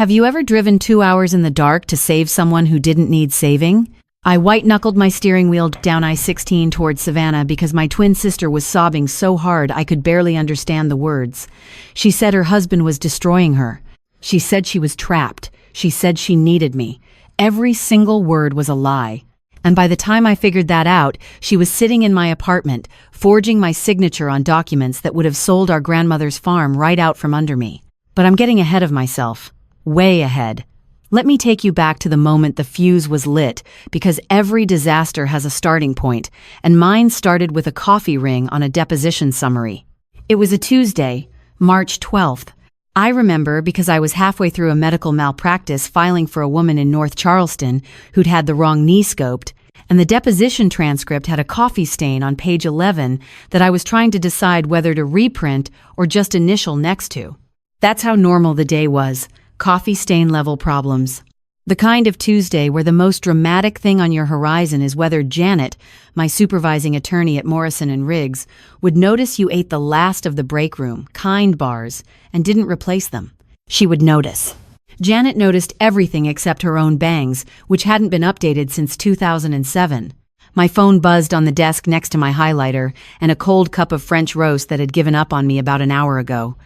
Have you ever driven 2 hours in the dark to save someone who didn't need saving? I white-knuckled my steering wheel down I-16 towards Savannah because my twin sister was sobbing so hard I could barely understand the words. She said her husband was destroying her. She said she was trapped. She said she needed me. Every single word was a lie. And by the time I figured that out, she was sitting in my apartment, forging my signature on documents that would have sold our grandmother's farm right out from under me. But I'm getting ahead of myself. Way ahead. Let me take you back to the moment the fuse was lit, because every disaster has a starting point, and mine started with a coffee ring on a deposition summary. It was a Tuesday, March 12th. I remember because I was halfway through a medical malpractice filing for a woman in North Charleston who'd had the wrong knee scoped, and the deposition transcript had a coffee stain on page 11 that I was trying to decide whether to reprint or just initial next to. That's how normal the day was. Coffee stain level problems. The kind of Tuesday where the most dramatic thing on your horizon is whether Janet, my supervising attorney at Morrison & Riggs, would notice you ate the last of the break room, kind bars, and didn't replace them. She would notice. Janet noticed everything except her own bangs, which hadn't been updated since 2007. My phone buzzed on the desk next to my highlighter and a cold cup of French roast that had given up on me about an hour ago.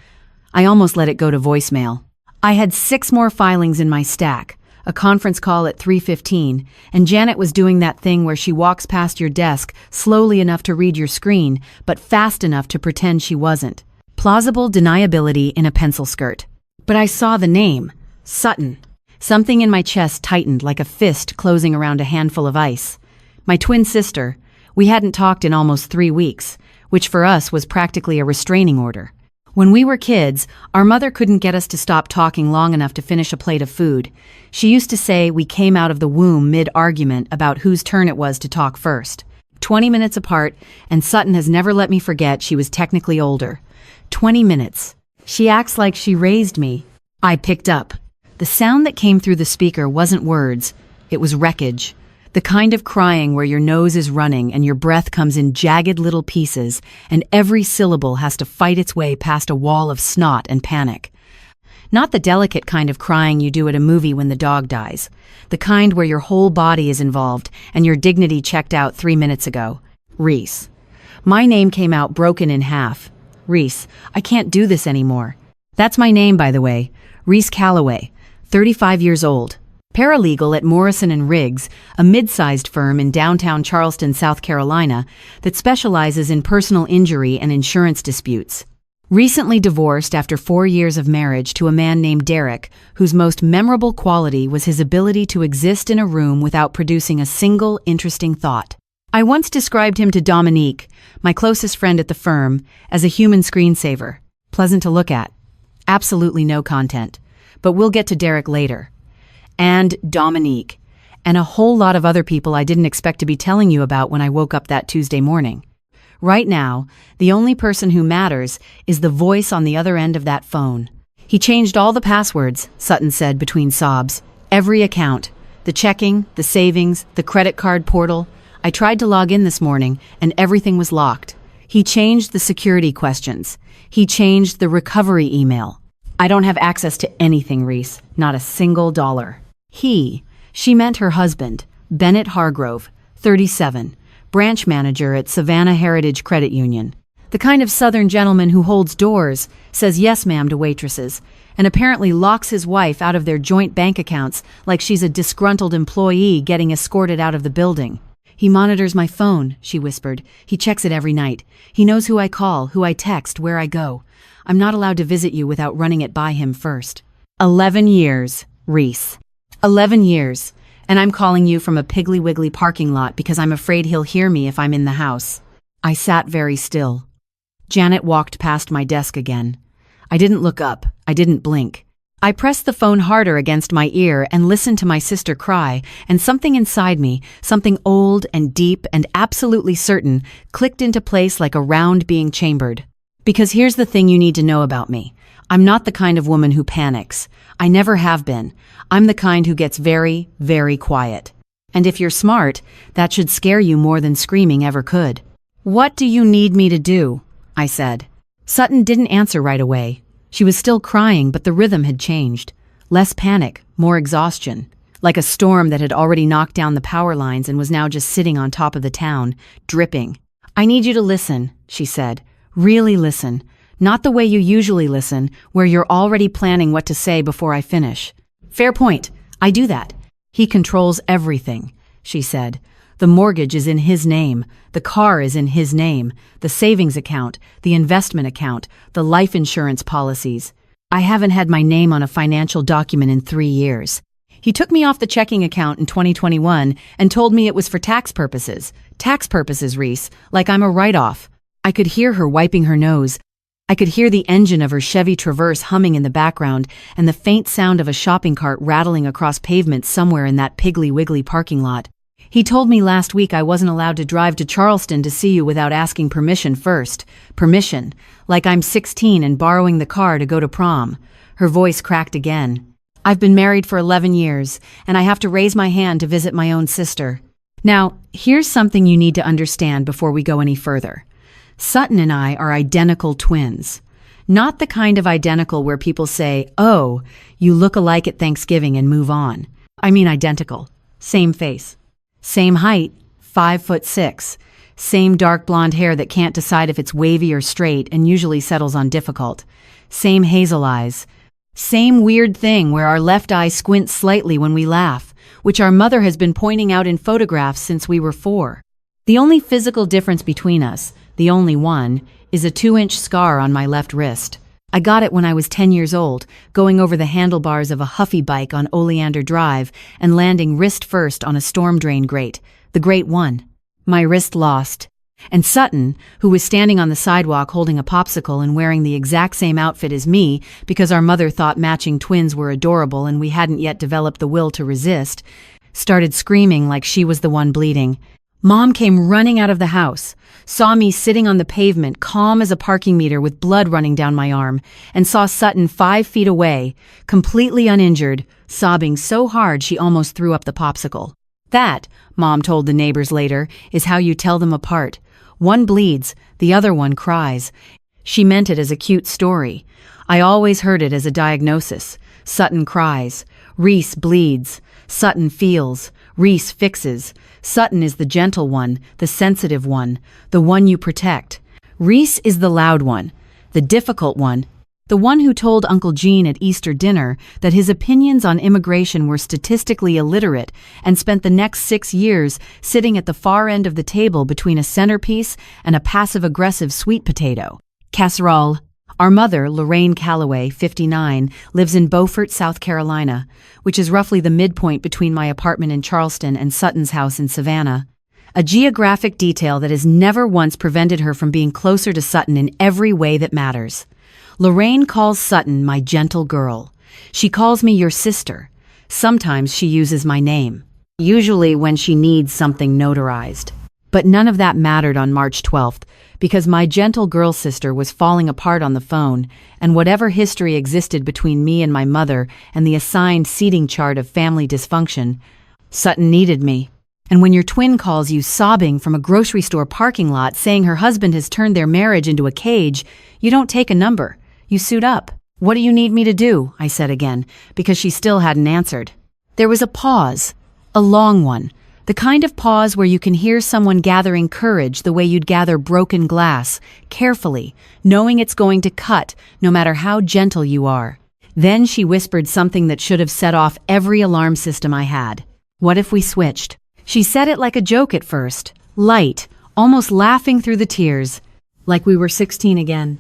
I almost let it go to voicemail. I had 6 more filings in my stack, a conference call at 3:15, and Janet was doing that thing where she walks past your desk slowly enough to read your screen, but fast enough to pretend she wasn't. Plausible deniability in a pencil skirt. But I saw the name, Sutton. Something in my chest tightened like a fist closing around a handful of ice. My twin sister. We hadn't talked in almost 3 weeks, which for us was practically a restraining order. When we were kids, our mother couldn't get us to stop talking long enough to finish a plate of food. She used to say we came out of the womb mid-argument about whose turn it was to talk first. 20 minutes apart, and Sutton has never let me forget she was technically older. 20 minutes. She acts like she raised me. I picked up. The sound that came through the speaker wasn't words. It was wreckage. The kind of crying where your nose is running and your breath comes in jagged little pieces, and every syllable has to fight its way past a wall of snot and panic. Not the delicate kind of crying you do at a movie when the dog dies. The kind where your whole body is involved and your dignity checked out 3 minutes ago. Reese. My name came out broken in half. Reese, I can't do this anymore. That's my name, by the way. Reese Calloway, 35 years old. Paralegal at Morrison & Riggs, a mid-sized firm in downtown Charleston, South Carolina, that specializes in personal injury and insurance disputes. Recently divorced after 4 years of marriage to a man named Derek, whose most memorable quality was his ability to exist in a room without producing a single interesting thought. I once described him to Dominique, my closest friend at the firm, as a human screensaver. Pleasant to look at. Absolutely no content. But we'll get to Derek later. And Dominique, and a whole lot of other people I didn't expect to be telling you about when I woke up that Tuesday morning. Right now, the only person who matters is the voice on the other end of that phone. He changed all the passwords, Sutton said between sobs. Every account. The checking, the savings, the credit card portal. I tried to log in this morning, and everything was locked. He changed the security questions. He changed the recovery email. I don't have access to anything, Reese. Not a single dollar. She meant her husband, Bennett Hargrove, 37, branch manager at Savannah Heritage Credit Union. The kind of southern gentleman who holds doors, says yes ma'am to waitresses, and apparently locks his wife out of their joint bank accounts like she's a disgruntled employee getting escorted out of the building. He monitors my phone, she whispered. He checks it every night. He knows who I call, who I text, where I go. I'm not allowed to visit you without running it by him first. 11 years, Reese. 11 years, and I'm calling you from a Piggly Wiggly parking lot because I'm afraid he'll hear me if I'm in the house. I sat very still. Janet walked past my desk again. I didn't look up. I didn't blink. I pressed the phone harder against my ear and listened to my sister cry, and something inside me, something old and deep and absolutely certain, clicked into place like a round being chambered. Because here's the thing you need to know about me. I'm not the kind of woman who panics. I never have been. I'm the kind who gets very, very quiet. And if you're smart, that should scare you more than screaming ever could. What do you need me to do? I said. Sutton didn't answer right away. She was still crying, but the rhythm had changed. Less panic, more exhaustion. Like a storm that had already knocked down the power lines and was now just sitting on top of the town, dripping. "I need you to listen," she said. "Really listen. Not the way you usually listen, where you're already planning what to say before I finish." "Fair point. I do that." "He controls everything," she said. "The mortgage is in his name. The car is in his name. The savings account, the investment account, the life insurance policies. I haven't had my name on a financial document in 3 years. He took me off the checking account in 2021 and told me it was for tax purposes. Tax purposes, Reese, like I'm a write-off." I could hear her wiping her nose. I could hear the engine of her Chevy Traverse humming in the background and the faint sound of a shopping cart rattling across pavement somewhere in that Piggly Wiggly parking lot. "He told me last week I wasn't allowed to drive to Charleston to see you without asking permission first. Permission, like I'm 16 and borrowing the car to go to prom." Her voice cracked again. "I've been married for 11 years, and I have to raise my hand to visit my own sister." Now, here's something you need to understand before we go any further. Sutton and I are identical twins. Not the kind of identical where people say, "Oh, you look alike at Thanksgiving," and move on. I mean identical. Same face. Same height, 5'6". Same dark blonde hair that can't decide if it's wavy or straight and usually settles on difficult. Same hazel eyes. Same weird thing where our left eye squints slightly when we laugh, which our mother has been pointing out in photographs since we were 4. The only physical difference between us, the only one, is a 2-inch scar on my left wrist. I got it when I was 10 years old, going over the handlebars of a Huffy bike on Oleander Drive and landing wrist first on a storm drain grate, the Great One. My wrist lost. And Sutton, who was standing on the sidewalk holding a popsicle and wearing the exact same outfit as me because our mother thought matching twins were adorable and we hadn't yet developed the will to resist, started screaming like she was the one bleeding. Mom came running out of the house, saw me sitting on the pavement, calm as a parking meter with blood running down my arm, and saw Sutton 5 feet away, completely uninjured, sobbing so hard she almost threw up the popsicle. That, Mom told the neighbors later, is how you tell them apart. One bleeds, the other one cries. She meant it as a cute story. I always heard it as a diagnosis. Sutton cries. Reese bleeds. Sutton feels. Reese fixes. Sutton is the gentle one, the sensitive one, the one you protect. Reese is the loud one, the difficult one, the one who told Uncle Gene at Easter dinner that his opinions on immigration were statistically illiterate and spent the next 6 years sitting at the far end of the table between a centerpiece and a passive-aggressive sweet potato. Casserole. Our mother, Lorraine Calloway, 59, lives in Beaufort, South Carolina, which is roughly the midpoint between my apartment in Charleston and Sutton's house in Savannah. A geographic detail that has never once prevented her from being closer to Sutton in every way that matters. Lorraine calls Sutton my gentle girl. She calls me your sister. Sometimes she uses my name, usually when she needs something notarized. But none of that mattered on March 12th, because my gentle girl sister was falling apart on the phone, and whatever history existed between me and my mother and the assigned seating chart of family dysfunction, Sutton needed me. And when your twin calls you sobbing from a grocery store parking lot saying her husband has turned their marriage into a cage, you don't take a number. You suit up. "What do you need me to do?" I said again, because she still hadn't answered. There was a pause, a long one. The kind of pause where you can hear someone gathering courage the way you'd gather broken glass, carefully, knowing it's going to cut, no matter how gentle you are. Then she whispered something that should have set off every alarm system I had. "What if we switched?" She said it like a joke at first, light, almost laughing through the tears, like we were 16 again.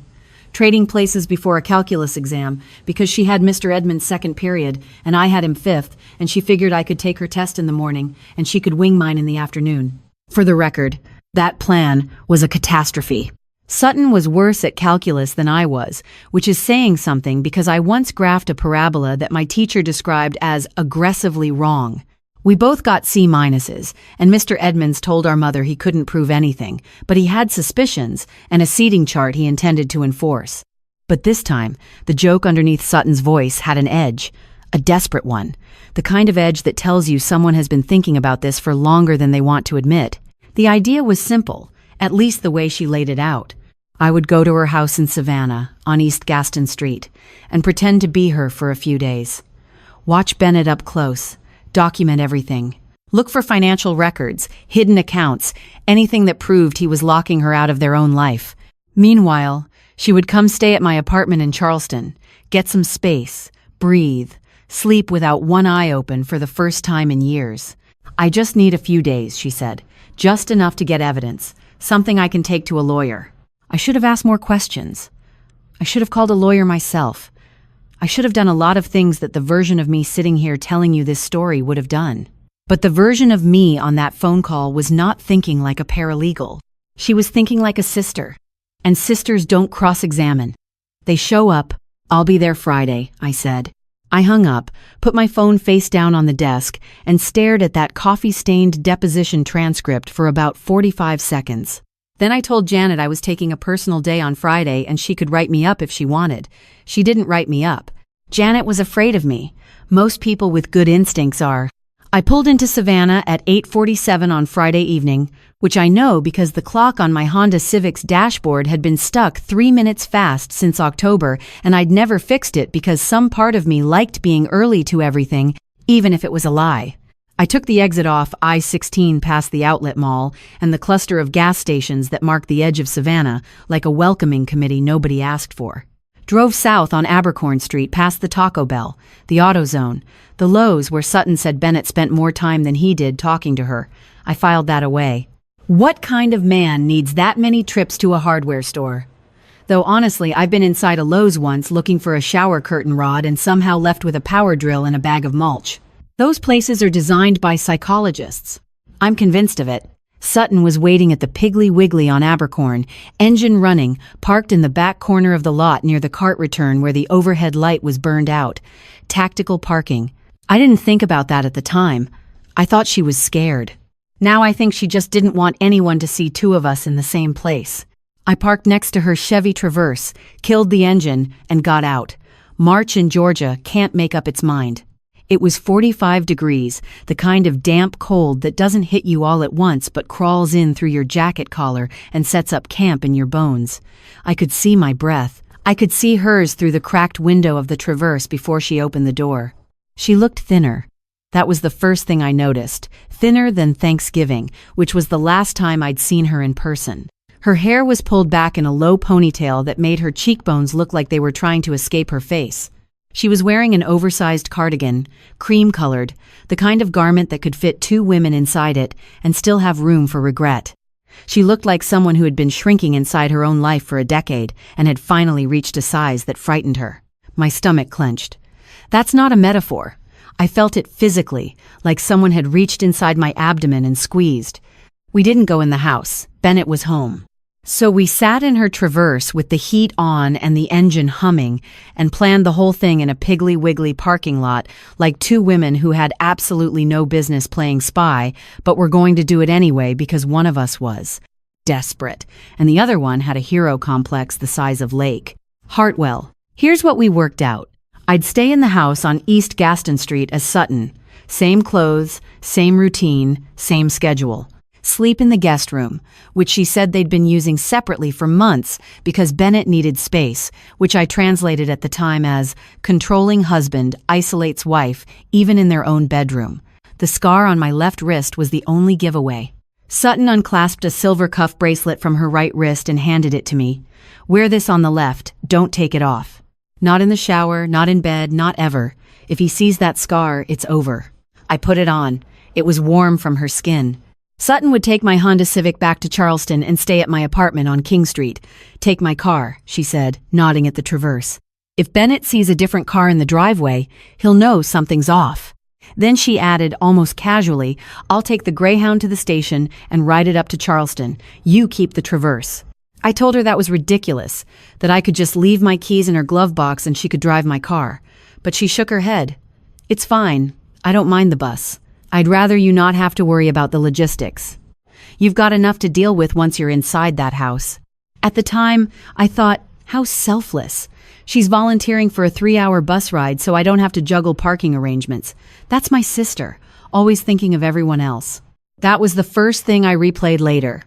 Trading places before a calculus exam because she had Mr. Edmund's second period and I had him fifth, and she figured I could take her test in the morning and she could wing mine in the afternoon. For the record, that plan was a catastrophe. Sutton was worse at calculus than I was, which is saying something because I once graphed a parabola that my teacher described as aggressively wrong. We both got C minuses, and Mr. Edmonds told our mother he couldn't prove anything, but he had suspicions and a seating chart he intended to enforce. But this time, the joke underneath Sutton's voice had an edge, a desperate one, the kind of edge that tells you someone has been thinking about this for longer than they want to admit. The idea was simple, at least the way she laid it out. I would go to her house in Savannah, on East Gaston Street, and pretend to be her for a few days. Watch Bennett up close. Document everything. Look for financial records, hidden accounts, anything that proved he was locking her out of their own life. Meanwhile, she would come stay at my apartment in Charleston, get some space, breathe, sleep without one eye open for the first time in years. I just need a few days, she said. Just enough to get evidence, something I can take to a lawyer. I should have asked more questions. I should have called a lawyer myself. I should have done a lot of things that the version of me sitting here telling you this story would have done. But the version of me on that phone call was not thinking like a paralegal. She was thinking like a sister. And sisters don't cross-examine. They show up. I'll be there Friday, I said. I hung up, put my phone face down on the desk, and stared at that coffee-stained deposition transcript for about 45 seconds. Then I told Janet I was taking a personal day on Friday and she could write me up if she wanted. She didn't write me up. Janet was afraid of me. Most people with good instincts are. I pulled into Savannah at 8:47 on Friday evening, which I know because the clock on my Honda Civic's dashboard had been stuck 3 minutes fast since October, and I'd never fixed it because some part of me liked being early to everything, even if it was a lie. I took the exit off I-16 past the outlet mall and the cluster of gas stations that marked the edge of Savannah, like a welcoming committee nobody asked for. Drove south on Abercorn Street past the Taco Bell, the AutoZone, the Lowe's where Sutton said Bennett spent more time than he did talking to her. I filed that away. What kind of man needs that many trips to a hardware store? Though honestly, I've been inside a Lowe's once looking for a shower curtain rod and somehow left with a power drill and a bag of mulch. Those places are designed by psychologists. I'm convinced of it. Sutton was waiting at the Piggly Wiggly on Abercorn, engine running, parked in the back corner of the lot near the cart return where the overhead light was burned out. Tactical parking. I didn't think about that at the time. I thought she was scared. Now I think she just didn't want anyone to see two of us in the same place. I parked next to her Chevy Traverse, killed the engine, and got out. March in Georgia can't make up its mind. It was 45 degrees, the kind of damp cold that doesn't hit you all at once but crawls in through your jacket collar and sets up camp in your bones. I could see my breath. I could see hers through the cracked window of the Traverse before she opened the door. She looked thinner. That was the first thing I noticed. Thinner than Thanksgiving, which was the last time I'd seen her in person. Her hair was pulled back in a low ponytail that made her cheekbones look like they were trying to escape her face. She was wearing an oversized cardigan, cream-colored, the kind of garment that could fit two women inside it and still have room for regret. She looked like someone who had been shrinking inside her own life for a decade and had finally reached a size that frightened her. My stomach clenched. That's not a metaphor. I felt it physically, like someone had reached inside my abdomen and squeezed. We didn't go in the house. Bennett was home. So we sat in her Traverse with the heat on and the engine humming and planned the whole thing in a Piggly Wiggly parking lot like two women who had absolutely no business playing spy but were going to do it anyway because one of us was desperate and the other one had a hero complex the size of Lake Hartwell. Here's what we worked out. I'd stay in the house on East Gaston Street as Sutton. Same clothes, same routine, same schedule. Sleep in the guest room, which she said they'd been using separately for months because Bennett needed space, which I translated at the time as controlling husband isolates wife even in their own bedroom. The scar on my left wrist was the only giveaway. Sutton unclasped a silver cuff bracelet from her right wrist and handed it to me. Wear this on the left, don't take it off. Not in the shower, not in bed, not ever. If he sees that scar, it's over. I put it on. It was warm from her skin. Sutton would take my Honda Civic back to Charleston and stay at my apartment on King Street. Take my car, she said, nodding at the Traverse. If Bennett sees a different car in the driveway, he'll know something's off. Then she added, almost casually, I'll take the Greyhound to the station and ride it up to Charleston. You keep the Traverse. I told her that was ridiculous, that I could just leave my keys in her glove box and she could drive my car. But she shook her head. It's fine. I don't mind the bus. I'd rather you not have to worry about the logistics. You've got enough to deal with once you're inside that house. At the time, I thought, how selfless. She's volunteering for a 3-hour bus ride so I don't have to juggle parking arrangements. That's my sister, always thinking of everyone else. That was the first thing I replayed later.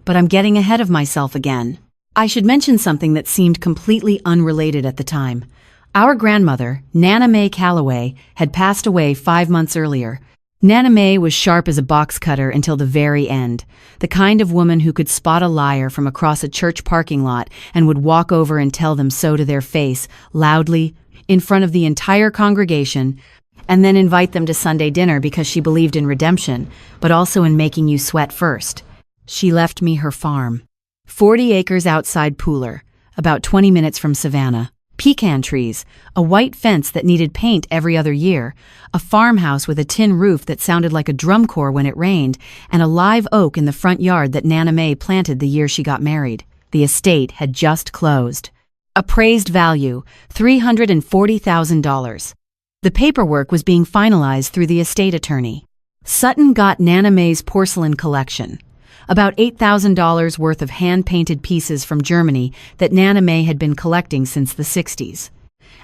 But I'm getting ahead of myself again. I should mention something that seemed completely unrelated at the time. Our grandmother, Nana Mae Calloway, had passed away 5 months earlier. Nana Mae was sharp as a box cutter until the very end, the kind of woman who could spot a liar from across a church parking lot and would walk over and tell them so to their face, loudly, in front of the entire congregation, and then invite them to Sunday dinner because she believed in redemption, but also in making you sweat first. She left me her farm. 40 acres outside Pooler, about 20 minutes from Savannah. Pecan trees, a white fence that needed paint every other year, a farmhouse with a tin roof that sounded like a drum corps when it rained, and a live oak in the front yard that Nana Mae planted the year she got married. The estate had just closed. Appraised value, $340,000. The paperwork was being finalized through the estate attorney. Sutton got Nana Mae's porcelain collection, about $8,000 worth of hand-painted pieces from Germany that Nana Mae had been collecting since the 60s.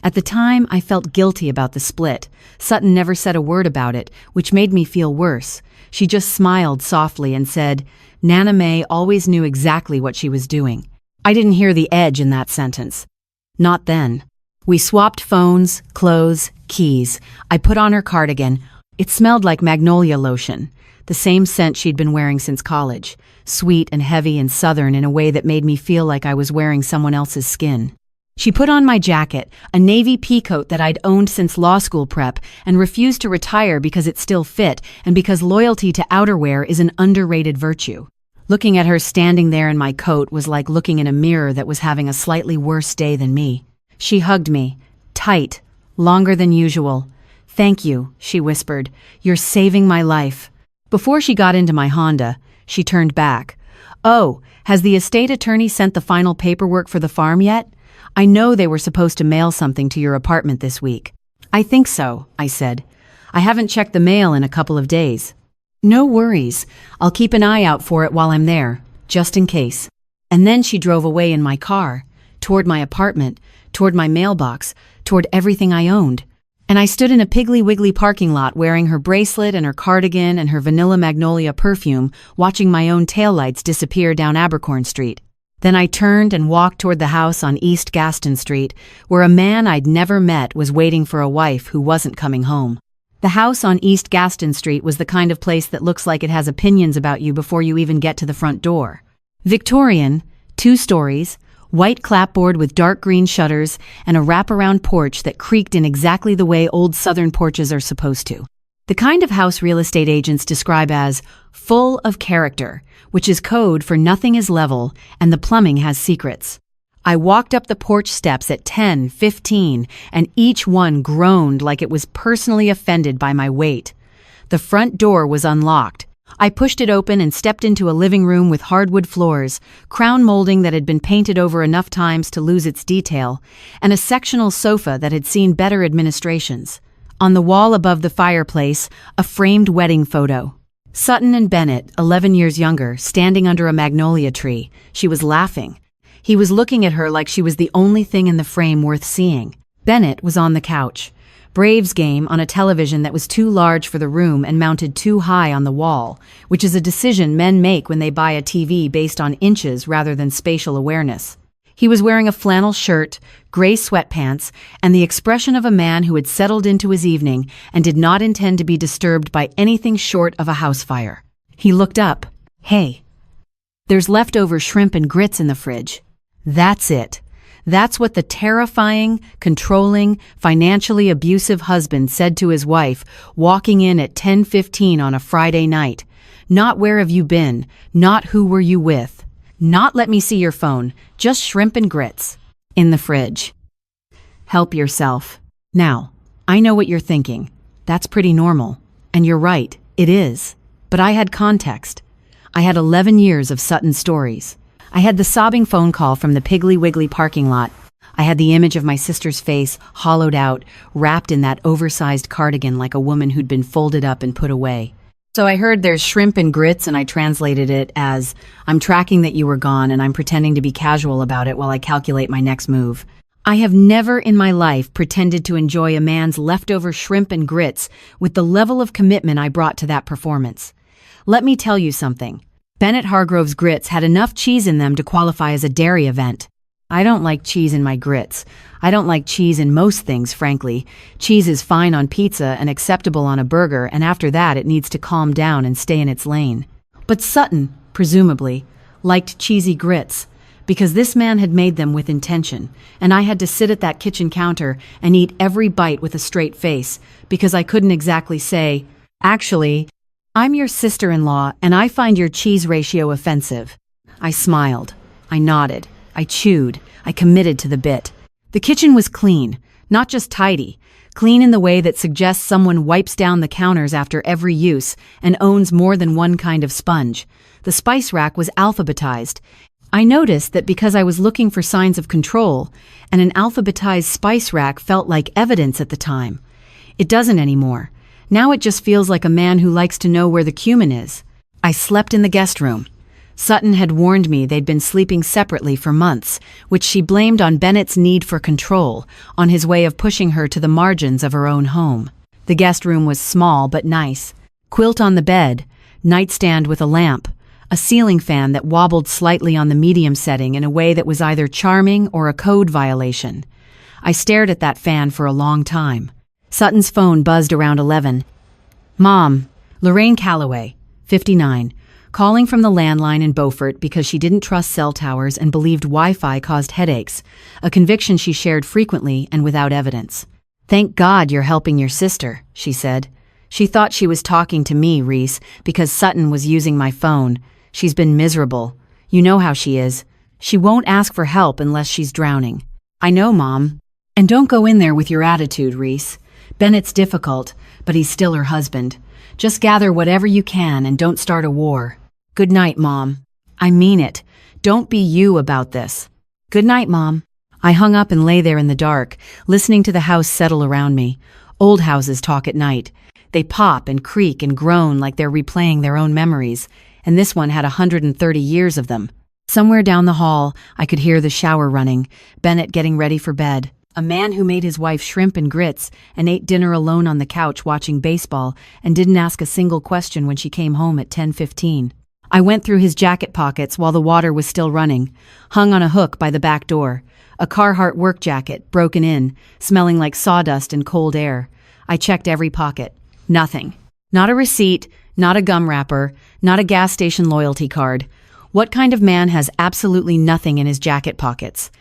At the time, I felt guilty about the split. Sutton never said a word about it, which made me feel worse. She just smiled softly and said, Nana Mae always knew exactly what she was doing. I didn't hear the edge in that sentence. Not then. We swapped phones, clothes, keys. I put on her cardigan. It smelled like magnolia lotion, the same scent she'd been wearing since college, sweet and heavy and southern in a way that made me feel like I was wearing someone else's skin. She put on my jacket, a navy peacoat that I'd owned since law school prep and refused to retire because it still fit and because loyalty to outerwear is an underrated virtue. Looking at her standing there in my coat was like looking in a mirror that was having a slightly worse day than me. She hugged me, tight, longer than usual. Thank you, she whispered. You're saving my life. Before she got into my Honda, she turned back. Oh, has the estate attorney sent the final paperwork for the farm yet? I know they were supposed to mail something to your apartment this week. I think so, I said. I haven't checked the mail in a couple of days. No worries. I'll keep an eye out for it while I'm there, just in case. And then she drove away in my car, toward my apartment, toward my mailbox, toward everything I owned. And I stood in a Piggly Wiggly parking lot wearing her bracelet and her cardigan and her vanilla magnolia perfume, watching my own taillights disappear down Abercorn Street. Then I turned and walked toward the house on East Gaston Street, where a man I'd never met was waiting for a wife who wasn't coming home. The house on East Gaston Street was the kind of place that looks like it has opinions about you before you even get to the front door. Victorian, 2 stories, white clapboard with dark green shutters, and a wraparound porch that creaked in exactly the way old southern porches are supposed to. The kind of house real estate agents describe as full of character, which is code for nothing is level and the plumbing has secrets. I walked up the porch steps at 10:15, and each one groaned like it was personally offended by my weight. The front door was unlocked. I pushed it open and stepped into a living room with hardwood floors, crown molding that had been painted over enough times to lose its detail, and a sectional sofa that had seen better administrations. On the wall above the fireplace, a framed wedding photo. Sutton and Bennett, 11 years younger, standing under a magnolia tree. She was laughing. He was looking at her like she was the only thing in the frame worth seeing. Bennett was on the couch. Braves game on a television that was too large for the room and mounted too high on the wall, which is a decision men make when they buy a TV based on inches rather than spatial awareness. He was wearing a flannel shirt, gray sweatpants, and the expression of a man who had settled into his evening and did not intend to be disturbed by anything short of a house fire. He looked up. Hey, there's leftover shrimp and grits in the fridge. That's it. That's what the terrifying, controlling, financially abusive husband said to his wife, walking in at 10:15 on a Friday night. Not where have you been, not who were you with, not let me see your phone, just shrimp and grits. In the fridge. Help yourself. Now, I know what you're thinking. That's pretty normal. And you're right, it is. But I had context. I had 11 years of Sutton stories. I had the sobbing phone call from the Piggly Wiggly parking lot. I had the image of my sister's face, hollowed out, wrapped in that oversized cardigan like a woman who'd been folded up and put away. So I heard there's shrimp and grits, and I translated it as, I'm tracking that you were gone and I'm pretending to be casual about it while I calculate my next move. I have never in my life pretended to enjoy a man's leftover shrimp and grits with the level of commitment I brought to that performance. Let me tell you something. Bennett Hargrove's grits had enough cheese in them to qualify as a dairy event. I don't like cheese in my grits. I don't like cheese in most things, frankly. Cheese is fine on pizza and acceptable on a burger, and after that it needs to calm down and stay in its lane. But Sutton, presumably, liked cheesy grits, because this man had made them with intention, and I had to sit at that kitchen counter and eat every bite with a straight face, because I couldn't exactly say, "Actually, I'm your sister-in-law, and I find your cheese ratio offensive." I smiled. I nodded. I chewed. I committed to the bit. The kitchen was clean, not just tidy. Clean in the way that suggests someone wipes down the counters after every use and owns more than one kind of sponge. The spice rack was alphabetized. I noticed that because I was looking for signs of control, and an alphabetized spice rack felt like evidence at the time. It doesn't anymore. Now it just feels like a man who likes to know where the cumin is. I slept in the guest room. Sutton had warned me they'd been sleeping separately for months, which she blamed on Bennett's need for control, on his way of pushing her to the margins of her own home. The guest room was small but nice. Quilt on the bed, nightstand with a lamp, a ceiling fan that wobbled slightly on the medium setting in a way that was either charming or a code violation. I stared at that fan for a long time. Sutton's phone buzzed around 11. "Mom, Lorraine Calloway, 59, calling from the landline in Beaufort because she didn't trust cell towers and believed Wi-Fi caused headaches, a conviction she shared frequently and without evidence. "Thank God you're helping your sister," she said. She thought she was talking to me, Reese, because Sutton was using my phone. "She's been miserable. You know how she is. She won't ask for help unless she's drowning." "I know, Mom. And don't go in there with your attitude, Reese. Bennett's difficult, but he's still her husband. Just gather whatever you can and don't start a war." "Good night, Mom." "I mean it. Don't be you about this." "Good night, Mom." I hung up and lay there in the dark, listening to the house settle around me. Old houses talk at night. They pop and creak and groan like they're replaying their own memories, and this one had 130 years of them. Somewhere down the hall, I could hear the shower running, Bennett getting ready for bed. A man who made his wife shrimp and grits and ate dinner alone on the couch watching baseball and didn't ask a single question when she came home at 10:15. I went through his jacket pockets while the water was still running, hung on a hook by the back door. A Carhartt work jacket, broken in, smelling like sawdust and cold air. I checked every pocket. Nothing. Not a receipt, not a gum wrapper, not a gas station loyalty card. What kind of man has absolutely nothing in his jacket pockets?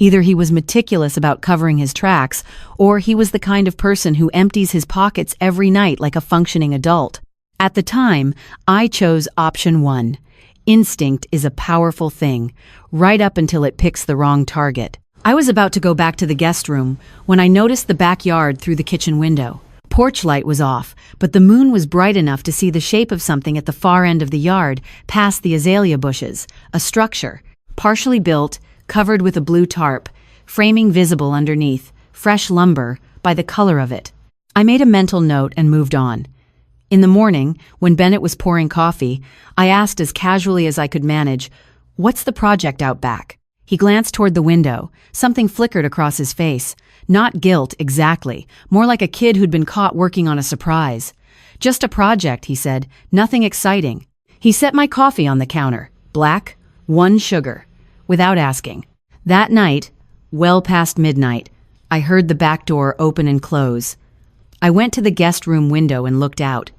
Either he was meticulous about covering his tracks, or he was the kind of person who empties his pockets every night like a functioning adult. At the time, I chose option 1. Instinct is a powerful thing, right up until it picks the wrong target. I was about to go back to the guest room when I noticed the backyard through the kitchen window. Porch light was off, but the moon was bright enough to see the shape of something at the far end of the yard, past the azalea bushes. A structure, partially built, covered with a blue tarp, framing visible underneath, fresh lumber, by the color of it. I made a mental note and moved on. In the morning, when Bennett was pouring coffee, I asked as casually as I could manage, "What's the project out back?" He glanced toward the window. Something flickered across his face. Not guilt, exactly. More like a kid who'd been caught working on a surprise. "Just a project," he said. "Nothing exciting." He set my coffee on the counter. Black, 1 sugar. Without asking. That night, well past midnight, I heard the back door open and close. I went to the guest room window and looked out.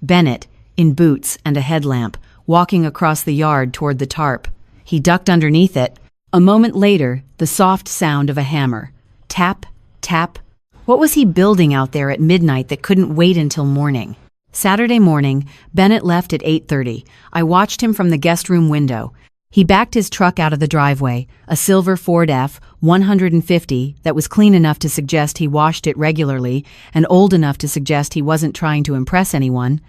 Bennett, in boots and a headlamp, walking across the yard toward the tarp. He ducked underneath it. A moment later, the soft sound of a hammer. Tap, tap. What was he building out there at midnight that couldn't wait until morning? Saturday morning, Bennett left at 8:30. I watched him from the guest room window. He backed his truck out of the driveway, a silver Ford F-150 that was clean enough to suggest he washed it regularly and old enough to suggest he wasn't trying to impress anyone,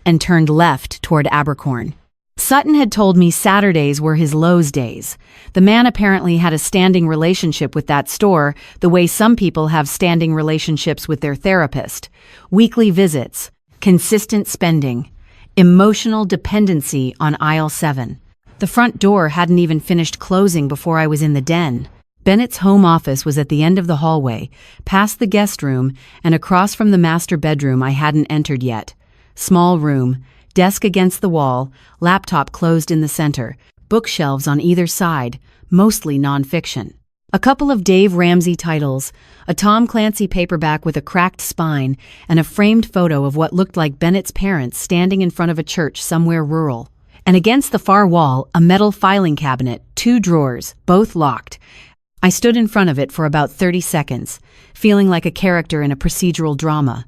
and turned left toward Abercorn. Sutton had told me Saturdays were his Lowe's days. The man apparently had a standing relationship with that store, the way some people have standing relationships with their therapist. Weekly visits, consistent spending, emotional dependency on aisle 7. The front door hadn't even finished closing before I was in the den. Bennett's home office was at the end of the hallway, past the guest room, and across from the master bedroom I hadn't entered yet. Small room, desk against the wall, laptop closed in the center. bookshelves on either side, mostly nonfiction. A couple of Dave Ramsey titles, a Tom Clancy paperback with a cracked spine, and a framed photo of what looked like Bennett's parents standing in front of a church somewhere rural. And against the far wall, a metal filing cabinet, 2 drawers, both locked. I stood in front of it for about 30 seconds, feeling like a character in a procedural drama.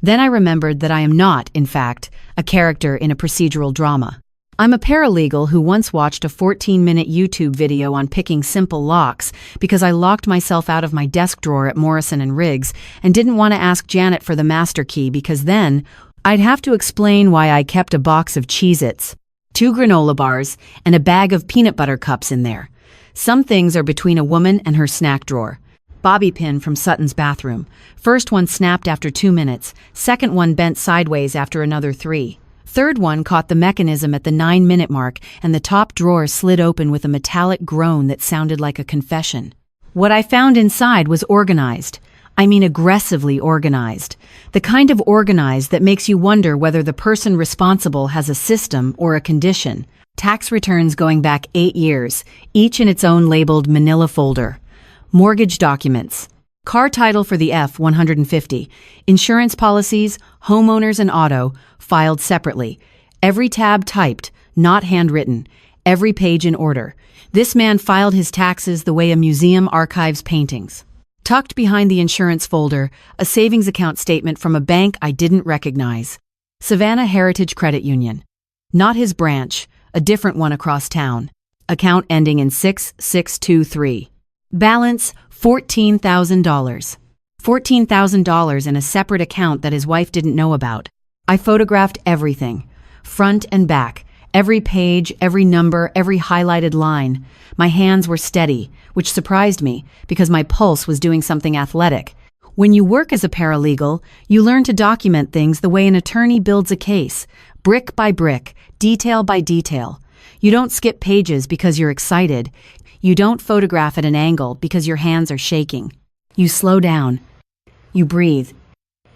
Then I remembered that I am not, in fact, a character in a procedural drama. I'm a paralegal who once watched a 14-minute YouTube video on picking simple locks because I locked myself out of my desk drawer at Morrison & Riggs and didn't want to ask Janet for the master key because then I'd have to explain why I kept a box of Cheez-Its, 2 granola bars, and a bag of peanut butter cups in there. Some things are between a woman and her snack drawer. Bobby pin from Sutton's bathroom. First one snapped after 2 minutes. Second one bent sideways after another 3. Third one caught the mechanism at the 9-minute mark, and the top drawer slid open with a metallic groan that sounded like a confession. What I found inside was organized. I mean aggressively organized. The kind of organized that makes you wonder whether the person responsible has a system or a condition. Tax returns going back 8 years, each in its own labeled manila folder. Mortgage documents. Car title for the F-150. Insurance policies, homeowners and auto, filed separately. Every tab typed, not handwritten. Every page in order. This man filed his taxes the way a museum archives paintings. Tucked behind the insurance folder, a savings account statement from a bank I didn't recognize. Savannah Heritage Credit Union. Not his branch, a different one across town. Account ending in 6623. Balance $14,000. $14,000 in a separate account that his wife didn't know about. I photographed everything. Front and back. Every page, every number, every highlighted line. My hands were steady, which surprised me because my pulse was doing something athletic. When you work as a paralegal, you learn to document things the way an attorney builds a case, brick by brick, detail by detail. You don't skip pages because you're excited. You don't photograph at an angle because your hands are shaking. You slow down. You breathe.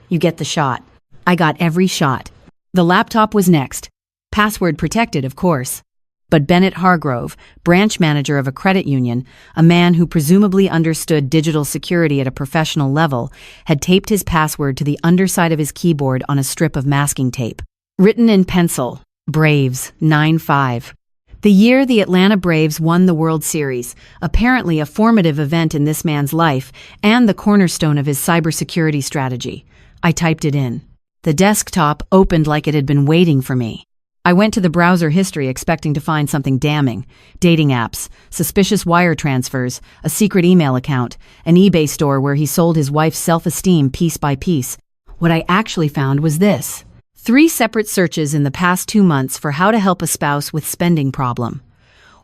You get the shot. I got every shot. The laptop was next. Password protected, of course. But Bennett Hargrove, branch manager of a credit union, a man who presumably understood digital security at a professional level, had taped his password to the underside of his keyboard on a strip of masking tape. Written in pencil, Braves, 9-5. The year the Atlanta Braves won the World Series, apparently a formative event in this man's life and the cornerstone of his cybersecurity strategy. I typed it in. The desktop opened like it had been waiting for me. I went to the browser history expecting to find something damning. Dating apps, suspicious wire transfers, a secret email account, an eBay store where he sold his wife's self-esteem piece by piece. What I actually found was this. 3 separate searches in the past 2 months for how to help a spouse with spending problem.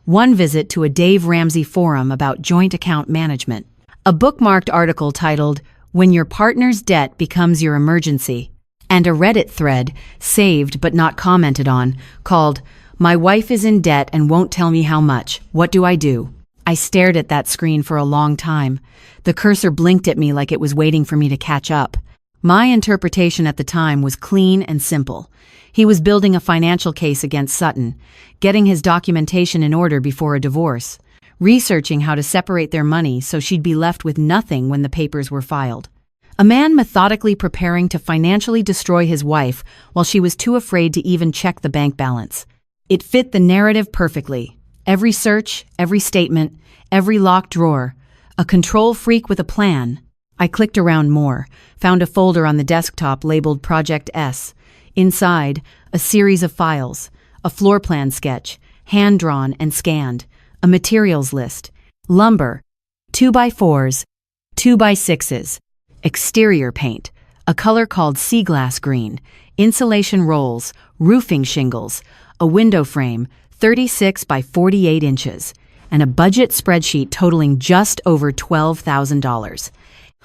1 visit to a Dave Ramsey forum about joint account management. A bookmarked article titled, "When Your Partner's Debt Becomes Your Emergency." And a Reddit thread, saved but not commented on, called, "My wife is in debt and won't tell me how much. What do I do?" I stared at that screen for a long time. The cursor blinked at me like it was waiting for me to catch up. My interpretation at the time was clean and simple. He was building a financial case against Sutton, getting his documentation in order before a divorce, researching how to separate their money so she'd be left with nothing when the papers were filed. A man methodically preparing to financially destroy his wife while she was too afraid to even check the bank balance. It fit the narrative perfectly. Every search, every statement, every locked drawer. A control freak with a plan. I clicked around more, found a folder on the desktop labeled Project S. Inside, a series of files, a floor plan sketch, hand-drawn and scanned, a materials list, lumber, 2x4s, 2x6s, exterior paint, a color called sea glass green, insulation rolls, roofing shingles, a window frame, 36 by 48 inches, and a budget spreadsheet totaling just over $12,000.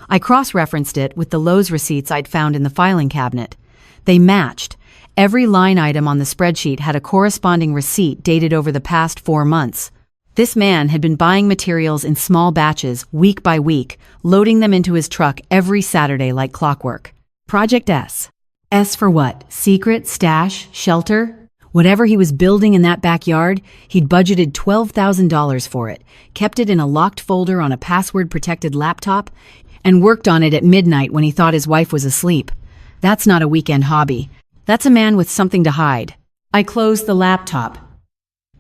I cross-referenced it with the Lowe's receipts I'd found in the filing cabinet. They matched. Every line item on the spreadsheet had a corresponding receipt dated over the past 4 months. This man had been buying materials in small batches, week by week, loading them into his truck every Saturday like clockwork. Project S. S for what? Secret? Stash? Shelter? Whatever he was building in that backyard, he'd budgeted $12,000 for it, kept it in a locked folder on a password-protected laptop, and worked on it at midnight when he thought his wife was asleep. That's not a weekend hobby. That's a man with something to hide. I closed the laptop,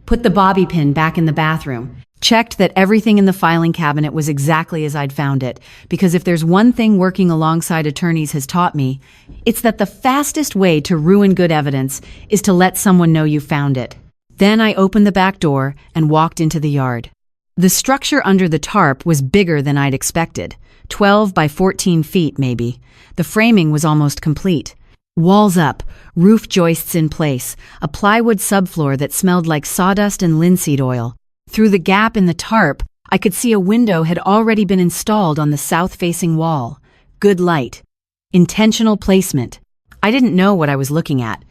put the bobby pin back in the bathroom, checked that everything in the filing cabinet was exactly as I'd found it, because if there's one thing working alongside attorneys has taught me, it's that the fastest way to ruin good evidence is to let someone know you found it. Then I opened the back door and walked into the yard. The structure under the tarp was bigger than I'd expected, 12 by 14 feet maybe. The framing was almost complete. Walls up, roof joists in place, a plywood subfloor that smelled like sawdust and linseed oil. Through the gap in the tarp, I could see a window had already been installed on the south-facing wall. Good light. Intentional placement. I didn't know what I was looking at,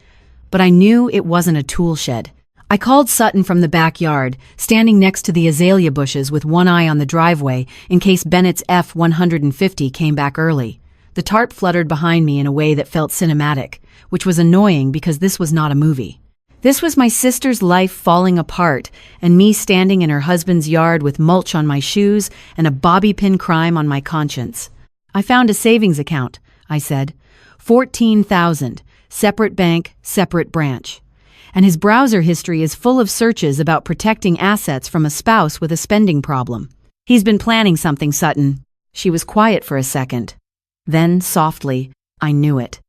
but I knew it wasn't a tool shed. I called Sutton from the backyard, standing next to the azalea bushes with one eye on the driveway in case Bennett's F-150 came back early. The tarp fluttered behind me in a way that felt cinematic, which was annoying because this was not a movie. This was my sister's life falling apart, and me standing in her husband's yard with mulch on my shoes and a bobby pin crime on my conscience. I found a savings account, I said. 14,000, separate bank, separate branch. And his browser history is full of searches about protecting assets from a spouse with a spending problem. He's been planning something, Sutton. She was quiet for a second. Then, softly, I knew it.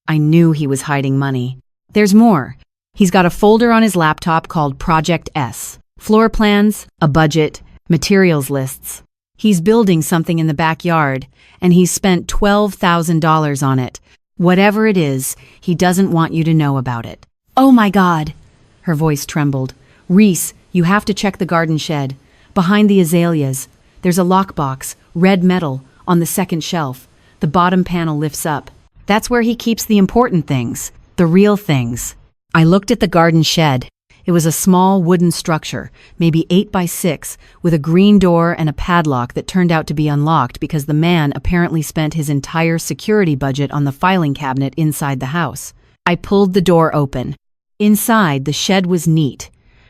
I knew he was hiding money. There's more. He's got a folder on his laptop called Project S. Floor plans, a budget, materials lists. He's building something in the backyard, and he's spent $12,000 on it. Whatever it is, he doesn't want you to know about it. Oh my God! Her voice trembled. Reese, you have to check the garden shed. Behind the azaleas. There's a lockbox, red metal, on the second shelf. The bottom panel lifts up. That's where he keeps the important things, the real things. I looked at the garden shed. It was a small wooden structure, maybe 8 by 6, with a green door and a padlock that turned out to be unlocked because the man apparently spent his entire security budget on the filing cabinet inside the house. I pulled the door open. Inside, the shed was neat.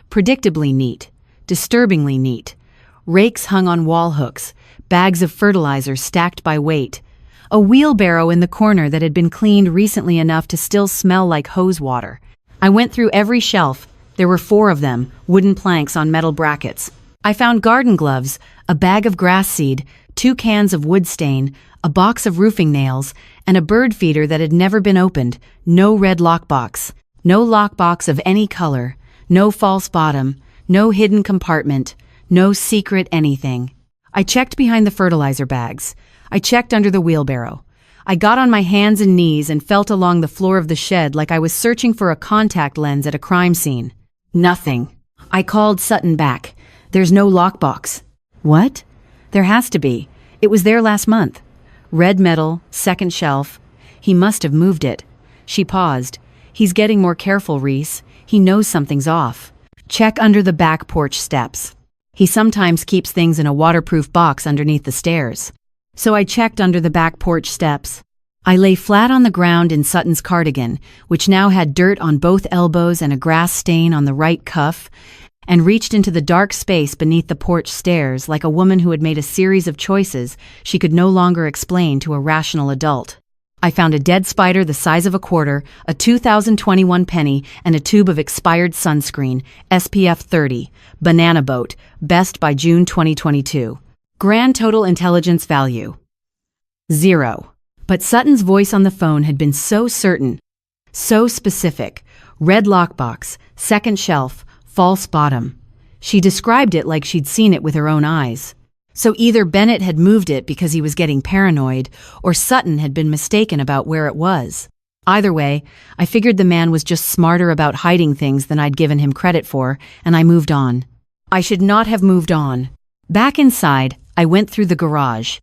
Predictably neat. Disturbingly neat. Rakes hung on wall hooks, bags of fertilizer stacked by weight. A wheelbarrow in the corner that had been cleaned recently enough to still smell like hose water. I went through every shelf. There were 4 of them, wooden planks on metal brackets. I found garden gloves, a bag of grass seed, 2 cans of wood stain, a box of roofing nails, and a bird feeder that had never been opened. No red lockbox. No lockbox of any color. No false bottom. No hidden compartment. No secret anything. I checked behind the fertilizer bags. I checked under the wheelbarrow. I got on my hands and knees and felt along the floor of the shed like I was searching for a contact lens at a crime scene. Nothing. I called Sutton back. There's no lockbox. What? There has to be. It was there last month. Red metal, second shelf. He must have moved it. She paused. He's getting more careful, Reese. He knows something's off. Check under the back porch steps. He sometimes keeps things in a waterproof box underneath the stairs. So I checked under the back porch steps. I lay flat on the ground in Sutton's cardigan, which now had dirt on both elbows and a grass stain on the right cuff, and reached into the dark space beneath the porch stairs like a woman who had made a series of choices she could no longer explain to a rational adult. I found a dead spider the size of a quarter, a 2021 penny, and a tube of expired sunscreen, SPF 30, banana boat, best by June 2022. Grand total intelligence value. 0. But Sutton's voice on the phone had been so certain, so specific. Red lockbox, second shelf, false bottom. She described it like she'd seen it with her own eyes. So either Bennett had moved it because he was getting paranoid, or Sutton had been mistaken about where it was. Either way, I figured the man was just smarter about hiding things than I'd given him credit for, and I moved on. I should not have moved on. Back inside, I went through the garage.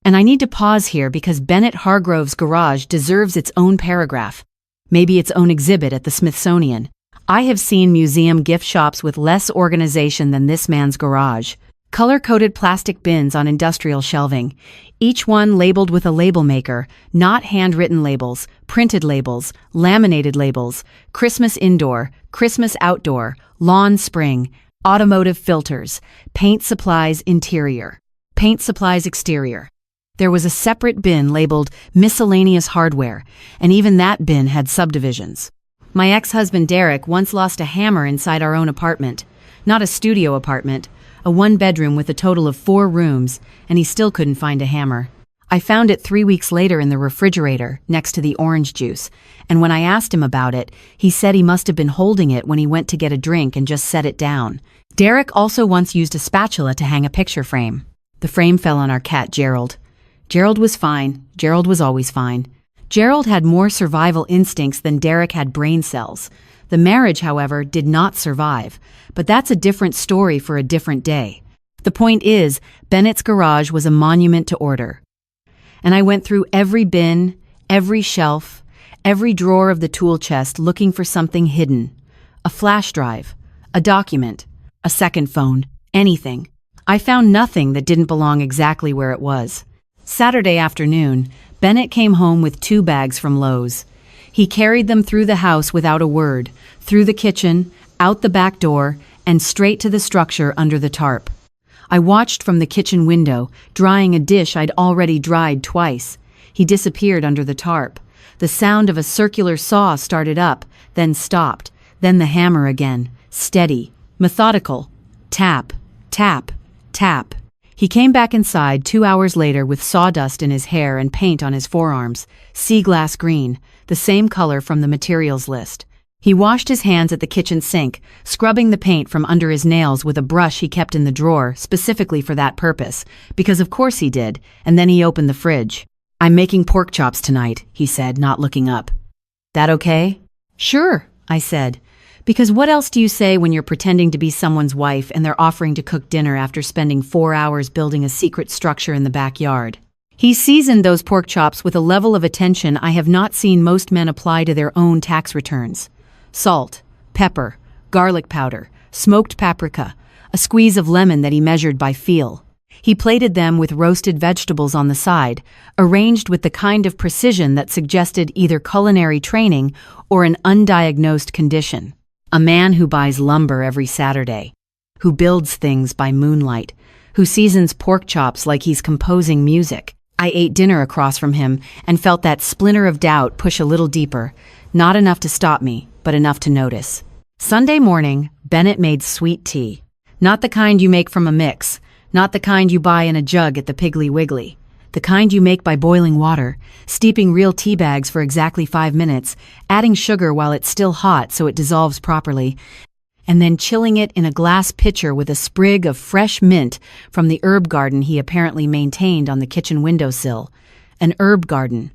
And I need to pause here because Bennett Hargrove's garage deserves its own paragraph. Maybe its own exhibit at the Smithsonian. I have seen museum gift shops with less organization than this man's garage. Color-coded plastic bins on industrial shelving. Each one labeled with a label maker, not handwritten labels, printed labels, laminated labels, Christmas indoor, Christmas outdoor, lawn spring, automotive filters, paint supplies interior, paint supplies exterior. There was a separate bin labeled miscellaneous hardware, and even that bin had subdivisions. My ex-husband Derek once lost a hammer inside our own apartment. Not a studio apartment, a one-bedroom with a total of 4 rooms, and he still couldn't find a hammer. I found it 3 weeks later in the refrigerator, next to the orange juice, and when I asked him about it, he said he must have been holding it when he went to get a drink and just set it down. Derek also once used a spatula to hang a picture frame. The frame fell on our cat Gerald. Gerald was fine. Gerald was always fine. Gerald had more survival instincts than Derek had brain cells. The marriage, however, did not survive, but that's a different story for a different day. The point is, Bennett's garage was a monument to order. And I went through every bin, every shelf, every drawer of the tool chest looking for something hidden. A flash drive, a document, a second phone, anything. I found nothing that didn't belong exactly where it was. Saturday afternoon, Bennett came home with 2 bags from Lowe's. He carried them through the house without a word, through the kitchen, out the back door, and straight to the structure under the tarp. I watched from the kitchen window, drying a dish I'd already dried twice. He disappeared under the tarp. The sound of a circular saw started up, then stopped, then the hammer again, steady, methodical. Tap, tap, tap. He came back inside 2 hours later with sawdust in his hair and paint on his forearms, sea glass green, the same color from the materials list. He washed his hands at the kitchen sink, scrubbing the paint from under his nails with a brush he kept in the drawer specifically for that purpose, because of course he did, and then he opened the fridge. "I'm making pork chops tonight," he said, not looking up. "That okay?" "Sure," I said. Because what else do you say when you're pretending to be someone's wife and they're offering to cook dinner after spending 4 hours building a secret structure in the backyard? He seasoned those pork chops with a level of attention I have not seen most men apply to their own tax returns. Salt, pepper, garlic powder, smoked paprika, a squeeze of lemon that he measured by feel. He plated them with roasted vegetables on the side, arranged with the kind of precision that suggested either culinary training or an undiagnosed condition. A man who buys lumber every Saturday, who builds things by moonlight, who seasons pork chops like he's composing music. I ate dinner across from him and felt that splinter of doubt push a little deeper, not enough to stop me, but enough to notice. Sunday morning, Bennett made sweet tea. Not the kind you make from a mix, not the kind you buy in a jug at the Piggly Wiggly. The kind you make by boiling water, steeping real tea bags for exactly 5 minutes, adding sugar while it's still hot so it dissolves properly, and then chilling it in a glass pitcher with a sprig of fresh mint from the herb garden he apparently maintained on the kitchen windowsill. An herb garden.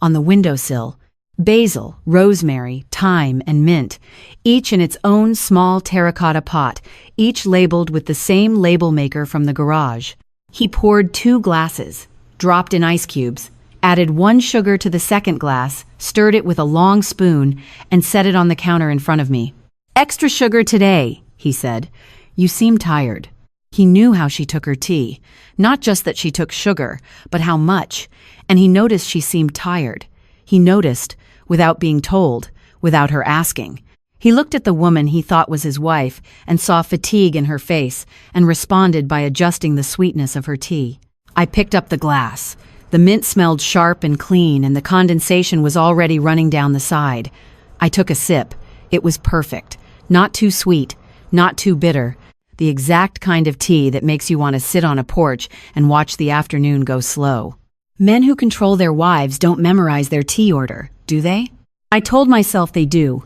On the windowsill. Basil, rosemary, thyme, and mint, each in its own small terracotta pot, each labeled with the same label maker from the garage. He poured 2 glasses, dropped in ice cubes, added 1 sugar to the second glass, stirred it with a long spoon, and set it on the counter in front of me. "Extra sugar today," he said. "You seem tired." He knew how she took her tea, not just that she took sugar, but how much, and he noticed she seemed tired. He noticed, without being told, without her asking. He looked at the woman he thought was his wife and saw fatigue in her face and responded by adjusting the sweetness of her tea. I picked up the glass. The mint smelled sharp and clean, and the condensation was already running down the side. I took a sip. It was perfect. Not too sweet, not too bitter. The exact kind of tea that makes you want to sit on a porch and watch the afternoon go slow. Men who control their wives don't memorize their tea order, do they? I told myself they do.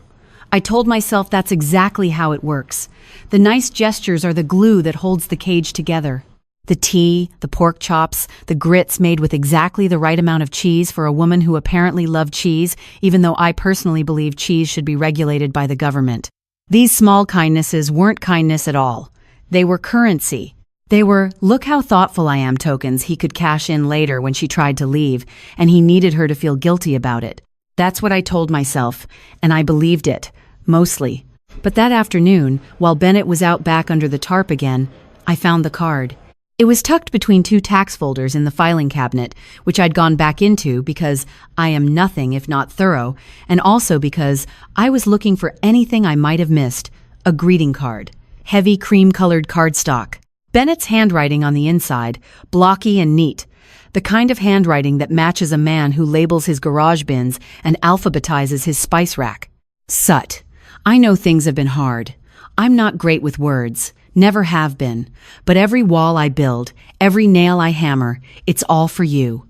I told myself that's exactly how it works. The nice gestures are the glue that holds the cage together. The tea, the pork chops, the grits made with exactly the right amount of cheese for a woman who apparently loved cheese, even though I personally believe cheese should be regulated by the government. These small kindnesses weren't kindness at all. They were currency. They were, look how thoughtful I am tokens he could cash in later when she tried to leave, and he needed her to feel guilty about it. That's what I told myself, and I believed it, mostly. But that afternoon, while Bennett was out back under the tarp again, I found the card. It was tucked between two tax folders in the filing cabinet, which I'd gone back into because I am nothing if not thorough, and also because I was looking for anything I might have missed. A greeting card. Heavy cream-colored cardstock. Bennett's handwriting on the inside, blocky and neat. The kind of handwriting that matches a man who labels his garage bins and alphabetizes his spice rack. Sut. I know things have been hard. I'm not great with words. Never have been. But every wall I build, every nail I hammer, it's all for you.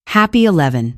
Happy 11.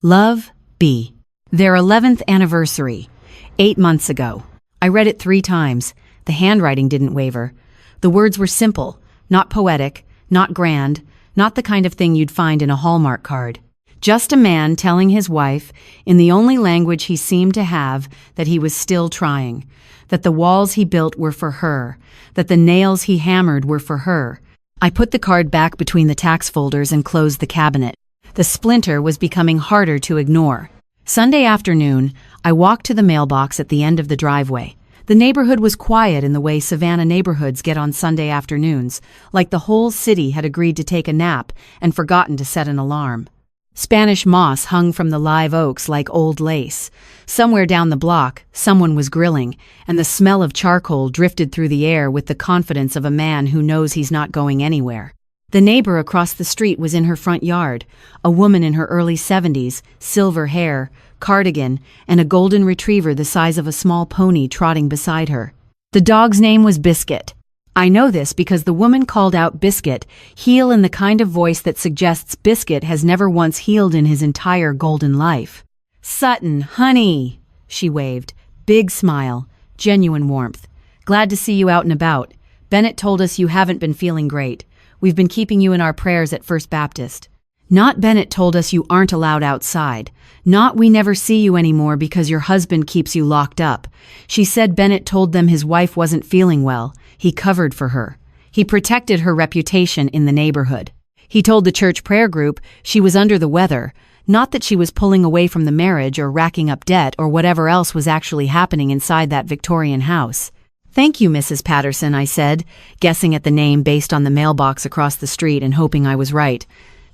Love, B. Their 11th anniversary. 8 months ago. I read it 3 times. The handwriting didn't waver. The words were simple, not poetic, not grand, not the kind of thing you'd find in a Hallmark card. Just a man telling his wife, in the only language he seemed to have, that he was still trying, that the walls he built were for her, that the nails he hammered were for her. I put the card back between the tax folders and closed the cabinet. The splinter was becoming harder to ignore. Sunday afternoon, I walked to the mailbox at the end of the driveway. The neighborhood was quiet in the way Savannah neighborhoods get on Sunday afternoons, like the whole city had agreed to take a nap and forgotten to set an alarm. Spanish moss hung from the live oaks like old lace. Somewhere down the block, someone was grilling, and the smell of charcoal drifted through the air with the confidence of a man who knows he's not going anywhere. The neighbor across the street was in her front yard, a woman in her early 70s, silver hair, cardigan, and a golden retriever the size of a small pony trotting beside her. The dog's name was Biscuit. I know this because the woman called out Biscuit, heel in the kind of voice that suggests Biscuit has never once healed in his entire golden life. Sutton, honey, she waved. Big smile, genuine warmth. Glad to see you out and about. Bennett told us you haven't been feeling great. We've been keeping you in our prayers at First Baptist. Not Bennett told us you aren't allowed outside. Not we never see you anymore because your husband keeps you locked up. She said Bennett told them his wife wasn't feeling well. He covered for her. He protected her reputation in the neighborhood. He told the church prayer group she was under the weather, not that she was pulling away from the marriage or racking up debt or whatever else was actually happening inside that Victorian house. Thank you, Mrs. Patterson, I said, guessing at the name based on the mailbox across the street and hoping I was right.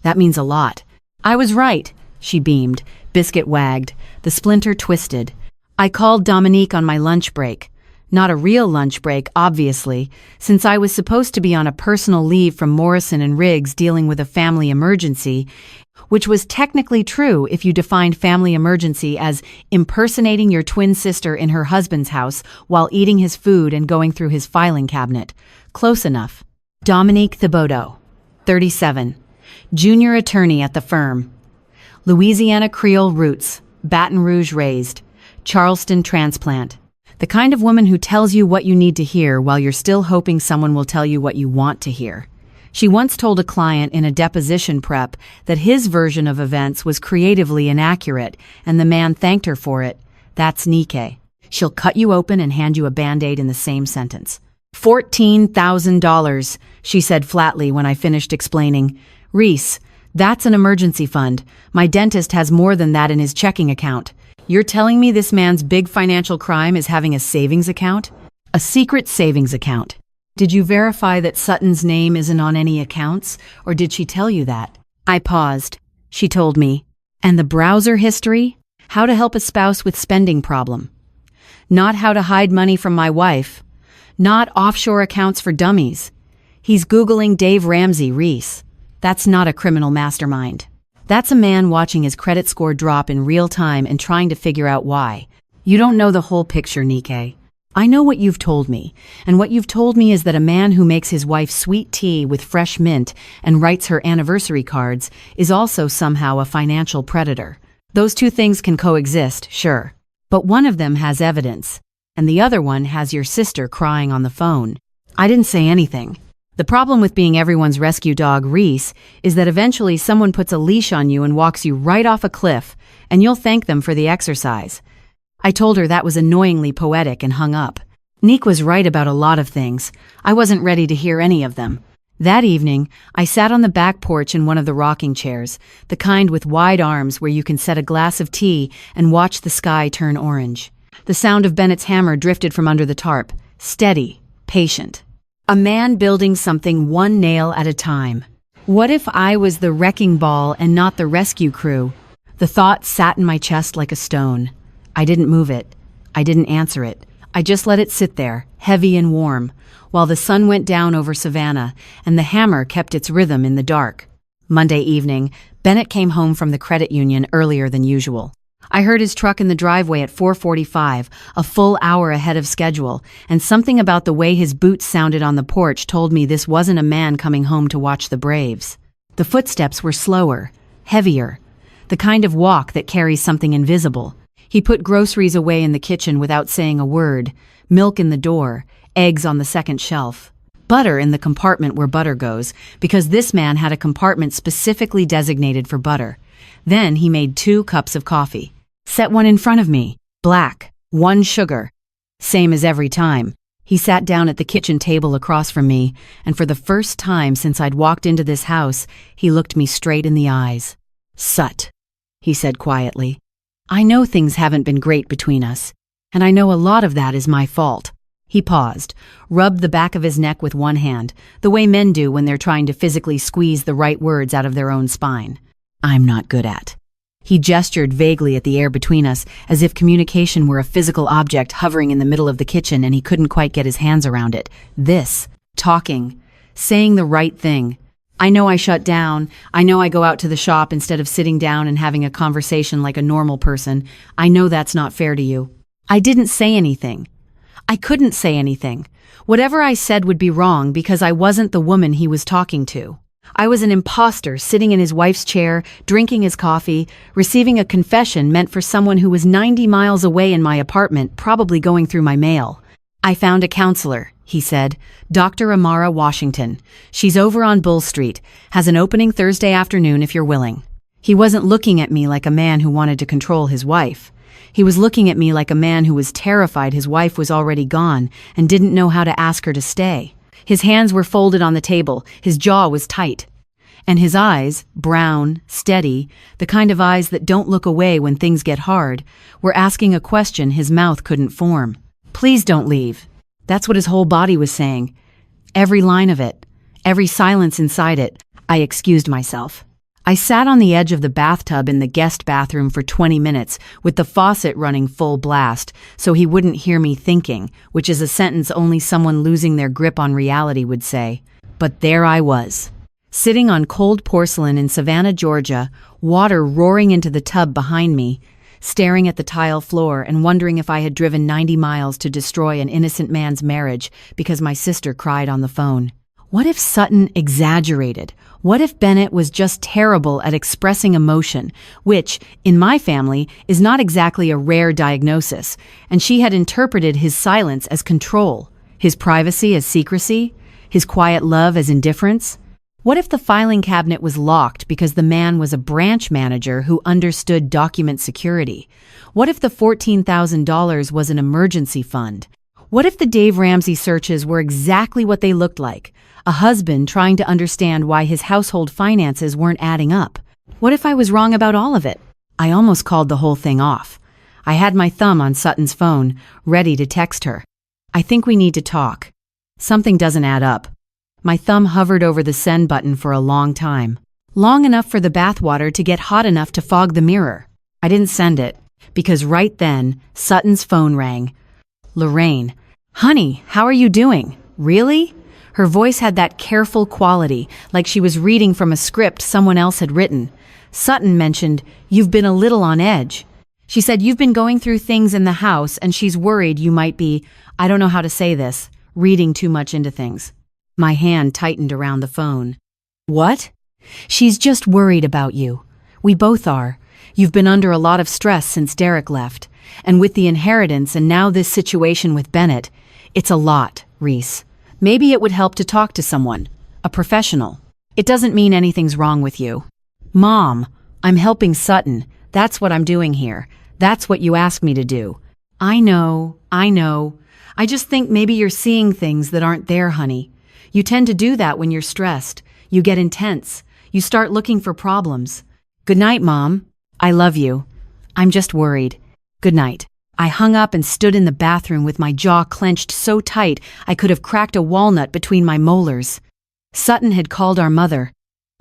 That means a lot. I was right, she beamed. Biscuit wagged. The splinter twisted. I called Dominique on my lunch break. Not a real lunch break, obviously, since I was supposed to be on a personal leave from Morrison and Riggs dealing with a family emergency, which was technically true if you defined family emergency as impersonating your twin sister in her husband's house while eating his food and going through his filing cabinet. Close enough. Dominique Thibodeau, 37. Junior attorney at the firm. Louisiana Creole roots, Baton Rouge raised, Charleston transplant. The kind of woman who tells you what you need to hear while you're still hoping someone will tell you what you want to hear. She once told a client in a deposition prep that his version of events was creatively inaccurate, and the man thanked her for it. That's Nike. She'll cut you open and hand you a Band-Aid in the same sentence. $14,000, she said flatly when I finished explaining. Reese, that's an emergency fund. My dentist has more than that in his checking account. You're telling me this man's big financial crime is having a savings account? A secret savings account. Did you verify that Sutton's name isn't on any accounts, or did she tell you that? I paused. She told me. And the browser history? How to help a spouse with spending problem. Not how to hide money from my wife. Not offshore accounts for dummies. He's Googling Dave Ramsey, Reese. That's not a criminal mastermind. That's a man watching his credit score drop in real time and trying to figure out why. You don't know the whole picture, Nike. I know what you've told me, and what you've told me is that a man who makes his wife sweet tea with fresh mint and writes her anniversary cards is also somehow a financial predator. Those two things can coexist, sure. But one of them has evidence, and the other one has your sister crying on the phone. I didn't say anything. The problem with being everyone's rescue dog, Reese, is that eventually someone puts a leash on you and walks you right off a cliff, and you'll thank them for the exercise. I told her that was annoyingly poetic and hung up. Neek was right about a lot of things. I wasn't ready to hear any of them. That evening, I sat on the back porch in one of the rocking chairs, the kind with wide arms where you can set a glass of tea and watch the sky turn orange. The sound of Bennett's hammer drifted from under the tarp, steady, patient. A man building something one nail at a time. What if I was the wrecking ball and not the rescue crew? The thought sat in my chest like a stone. I didn't move it. I didn't answer it. I just let it sit there, heavy and warm, while the sun went down over Savannah and the hammer kept its rhythm in the dark. Monday evening, Bennett came home from the credit union earlier than usual. I heard his truck in the driveway at 4:45, a full hour ahead of schedule, and something about the way his boots sounded on the porch told me this wasn't a man coming home to watch the Braves. The footsteps were slower, heavier, the kind of walk that carries something invisible. He put groceries away in the kitchen without saying a word, milk in the door, eggs on the second shelf. Butter in the compartment where butter goes, because this man had a compartment specifically designated for butter. Then he made 2 cups of coffee. Set one in front of me, black, 1 sugar. Same as every time. He sat down at the kitchen table across from me, and for the first time since I'd walked into this house, he looked me straight in the eyes. "Sut," he said quietly. "I know things haven't been great between us, and I know a lot of that is my fault." He paused, rubbed the back of his neck with one hand, the way men do when they're trying to physically squeeze the right words out of their own spine. "I'm not good at." He gestured vaguely at the air between us, as if communication were a physical object hovering in the middle of the kitchen and he couldn't quite get his hands around it. Talking, saying the right thing. I know I shut down. I know I go out to the shop instead of sitting down and having a conversation like a normal person. I know that's not fair to you. I didn't say anything. I couldn't say anything. Whatever I said would be wrong because I wasn't the woman he was talking to. I was an imposter sitting in his wife's chair, drinking his coffee, receiving a confession meant for someone who was 90 miles away in my apartment, probably going through my mail. "I found a counselor," he said, "Dr. Amara Washington. She's over on Bull Street, has an opening Thursday afternoon if you're willing." He wasn't looking at me like a man who wanted to control his wife. He was looking at me like a man who was terrified his wife was already gone and didn't know how to ask her to stay. His hands were folded on the table, his jaw was tight. And his eyes, brown, steady, the kind of eyes that don't look away when things get hard, were asking a question his mouth couldn't form. "Please don't leave." That's what his whole body was saying. Every line of it, every silence inside it. I excused myself. I sat on the edge of the bathtub in the guest bathroom for 20 minutes with the faucet running full blast so he wouldn't hear me thinking, which is a sentence only someone losing their grip on reality would say. But there I was, sitting on cold porcelain in Savannah, Georgia, water roaring into the tub behind me, staring at the tile floor and wondering if I had driven 90 miles to destroy an innocent man's marriage because my sister cried on the phone. What if Sutton exaggerated? What if Bennett was just terrible at expressing emotion, which, in my family, is not exactly a rare diagnosis, and she had interpreted his silence as control, his privacy as secrecy, his quiet love as indifference? What if the filing cabinet was locked because the man was a branch manager who understood document security? What if the $14,000 was an emergency fund? What if the Dave Ramsey searches were exactly what they looked like? A husband trying to understand why his household finances weren't adding up. What if I was wrong about all of it? I almost called the whole thing off. I had my thumb on Sutton's phone, ready to text her. "I think we need to talk. Something doesn't add up." My thumb hovered over the send button for a long time. Long enough for the bathwater to get hot enough to fog the mirror. I didn't send it, because right then, Sutton's phone rang. "Lorraine. Honey, how are you doing? Really?" Her voice had that careful quality, like she was reading from a script someone else had written. Sutton mentioned, "You've been a little on edge." She said you've been going through things in the house and she's worried you might be, I don't know how to say this, reading too much into things. My hand tightened around the phone. "What?" "She's just worried about you. We both are. You've been under a lot of stress since Derek left. And with the inheritance and now this situation with Bennett, it's a lot, Reese. Maybe it would help to talk to someone, a professional. It doesn't mean anything's wrong with you." "Mom, I'm helping Sutton. That's what I'm doing here. That's what you asked me to do." I know. I just think maybe you're seeing things that aren't there, honey. You tend to do that when you're stressed. You get intense. You start looking for problems. Good night, Mom. I love you. I'm just worried. Good night." I hung up and stood in the bathroom with my jaw clenched so tight I could have cracked a walnut between my molars. Sutton had called our mother,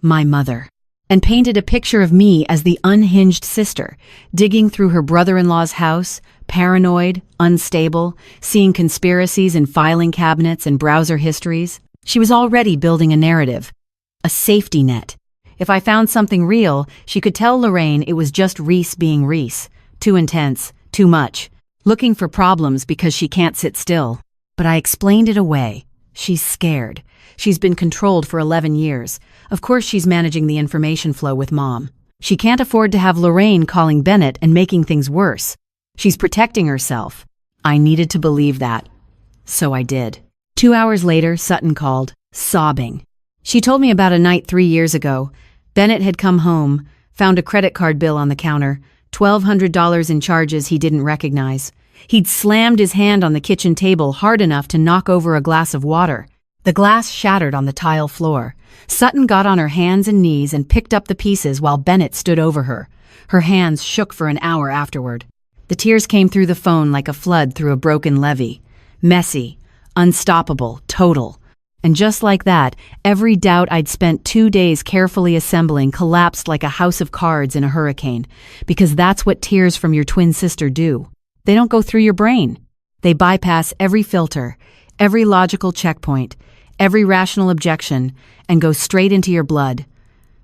my mother, and painted a picture of me as the unhinged sister, digging through her brother-in-law's house, paranoid, unstable, seeing conspiracies in filing cabinets and browser histories. She was already building a narrative, a safety net. If I found something real, she could tell Lorraine it was just Reese being Reese. Too intense, too much. Looking for problems because she can't sit still. But I explained it away. She's scared. She's been controlled for 11 years. Of course she's managing the information flow with Mom. She can't afford to have Lorraine calling Bennett and making things worse. She's protecting herself. I needed to believe that. So I did. 2 hours later, Sutton called, sobbing. She told me about a night 3 years ago. Bennett had come home, found a credit card bill on the counter, $1,200 in charges he didn't recognize. He'd slammed his hand on the kitchen table hard enough to knock over a glass of water. The glass shattered on the tile floor. Sutton got on her hands and knees and picked up the pieces while Bennett stood over her. Her hands shook for an hour afterward. The tears came through the phone like a flood through a broken levee. Messy, unstoppable, total. And just like that, every doubt I'd spent 2 days carefully assembling collapsed like a house of cards in a hurricane, because that's what tears from your twin sister do. They don't go through your brain. They bypass every filter, every logical checkpoint, every rational objection, and go straight into your blood.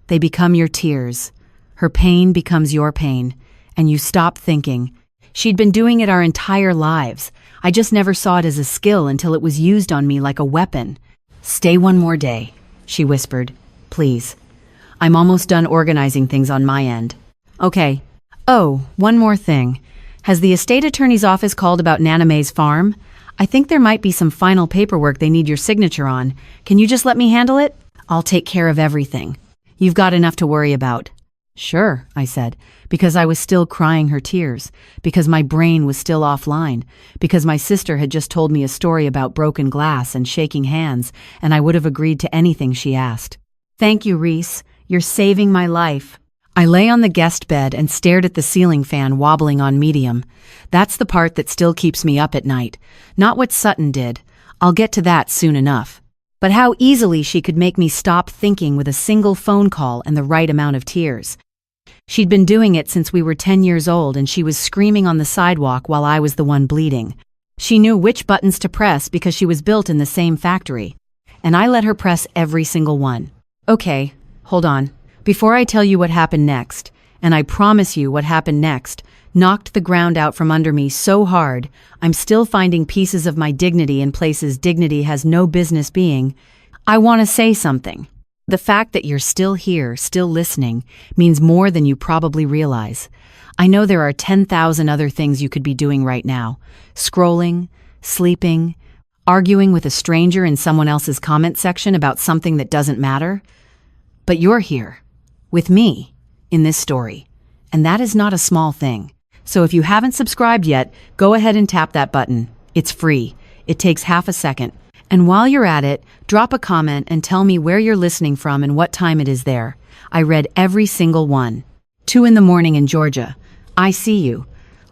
They become your tears. Her pain becomes your pain, and you stop thinking. She'd been doing it our entire lives. I just never saw it as a skill until it was used on me like a weapon. "Stay one more day," she whispered. "Please. I'm almost done organizing things on my end." "Okay. Oh, one more thing. Has the estate attorney's office called about Nana Mae's farm? I think there might be some final paperwork they need your signature on. Can you just let me handle it? I'll take care of everything. You've got enough to worry about." "Sure," I said, because I was still crying her tears, because my brain was still offline, because my sister had just told me a story about broken glass and shaking hands, and I would have agreed to anything she asked. "Thank you, Reese. You're saving my life." I lay on the guest bed and stared at the ceiling fan wobbling on medium. That's the part that still keeps me up at night. Not what Sutton did. I'll get to that soon enough. But how easily she could make me stop thinking with a single phone call and the right amount of tears. She'd been doing it since we were 10 years old, and she was screaming on the sidewalk while I was the one bleeding. She knew which buttons to press because she was built in the same factory. And I let her press every single one. Okay, hold on. Before I tell you what happened next, and I promise you what happened next, knocked the ground out from under me so hard, I'm still finding pieces of my dignity in places dignity has no business being, I want to say something. The fact that you're still here, still listening, means more than you probably realize. I know there are 10,000 other things you could be doing right now. Scrolling, sleeping, arguing with a stranger in someone else's comment section about something that doesn't matter. But you're here, with me, in this story. And that is not a small thing. So if you haven't subscribed yet, go ahead and tap that button. It's free. It takes half a second. And while you're at it, drop a comment and tell me where you're listening from and what time it is there. I read every single one. 2 a.m. in Georgia. I see you.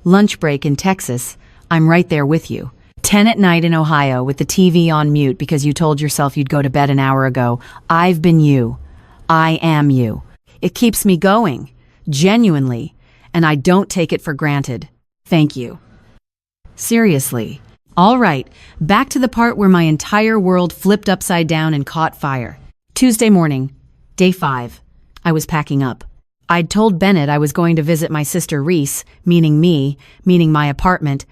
Lunch break in Texas. I'm right there with you. 10 p.m. in Ohio with the TV on mute because you told yourself you'd go to bed an hour ago. I've been you. I am you. It keeps me going. Genuinely. And I don't take it for granted. Thank you. Seriously. All right, back to the part where my entire world flipped upside down and caught fire. Tuesday morning, day 5. I was packing up. I'd told Bennett I was going to visit my sister Reese, meaning me, meaning my apartment,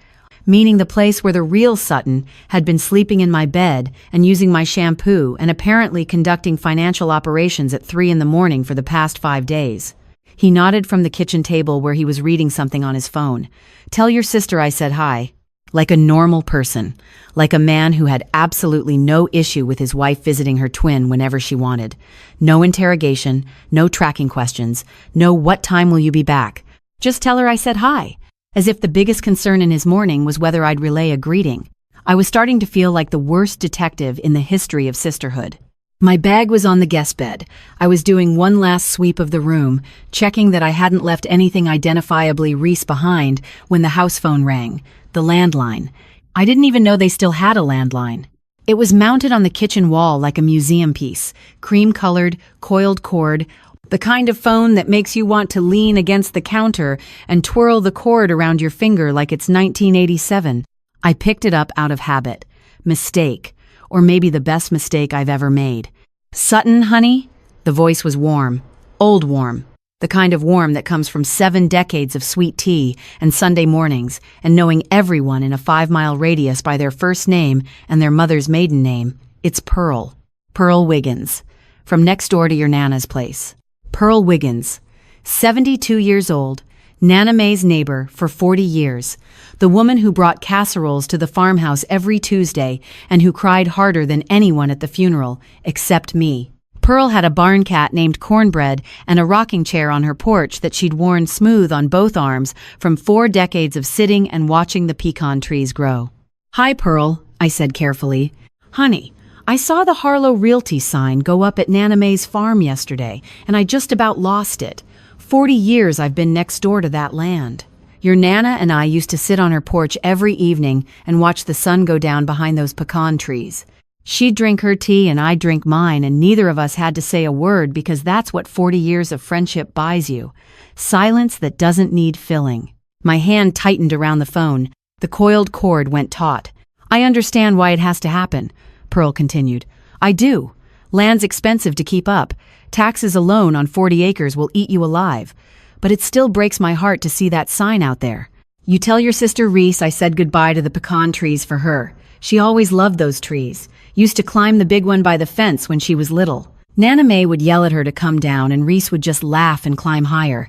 meaning the place where the real Sutton had been sleeping in my bed and using my shampoo and apparently conducting financial operations at 3 a.m. for the past 5 days. He nodded from the kitchen table where he was reading something on his phone. "Tell your sister I said hi." Like a normal person, like a man who had absolutely no issue with his wife visiting her twin whenever she wanted. No interrogation, no tracking questions, no "what time will you be back?" Just tell her I said hi, as if the biggest concern in his morning was whether I'd relay a greeting. I was starting to feel like the worst detective in the history of sisterhood. My bag was on the guest bed. I was doing one last sweep of the room, checking that I hadn't left anything identifiably Reese behind when the house phone rang, the landline. I didn't even know they still had a landline. It was mounted on the kitchen wall like a museum piece, cream-colored, coiled cord, the kind of phone that makes you want to lean against the counter and twirl the cord around your finger like it's 1987. I picked it up out of habit. Mistake. Or maybe the best mistake I've ever made. "Sutton, honey?" The voice was warm. Old warm. The kind of warm that comes from 7 decades of sweet tea and Sunday mornings and knowing everyone in a 5-mile radius by their first name and their mother's maiden name. It's Pearl. Pearl Wiggins. From next door to your Nana's place. Pearl Wiggins. 72 years old. Nana May's neighbor for 40 years. The woman who brought casseroles to the farmhouse every Tuesday and who cried harder than anyone at the funeral, except me. Pearl had a barn cat named Cornbread and a rocking chair on her porch that she'd worn smooth on both arms from 4 decades of sitting and watching the pecan trees grow. "Hi, Pearl," I said carefully. "Honey, I saw the Harlow Realty sign go up at Nana May's farm yesterday, and I just about lost it. 40 years I've been next door to that land. Your Nana and I used to sit on her porch every evening and watch the sun go down behind those pecan trees. She'd drink her tea and I'd drink mine, and neither of us had to say a word because that's what 40 years of friendship buys you. Silence that doesn't need filling." My hand tightened around the phone. The coiled cord went taut. "I understand why it has to happen," Pearl continued. "I do. Land's expensive to keep up. Taxes alone on 40 acres will eat you alive. But it still breaks my heart to see that sign out there. You tell your sister Reese I said goodbye to the pecan trees for her. She always loved those trees. Used to climb the big one by the fence when she was little. Nana May would yell at her to come down and Reese would just laugh and climb higher.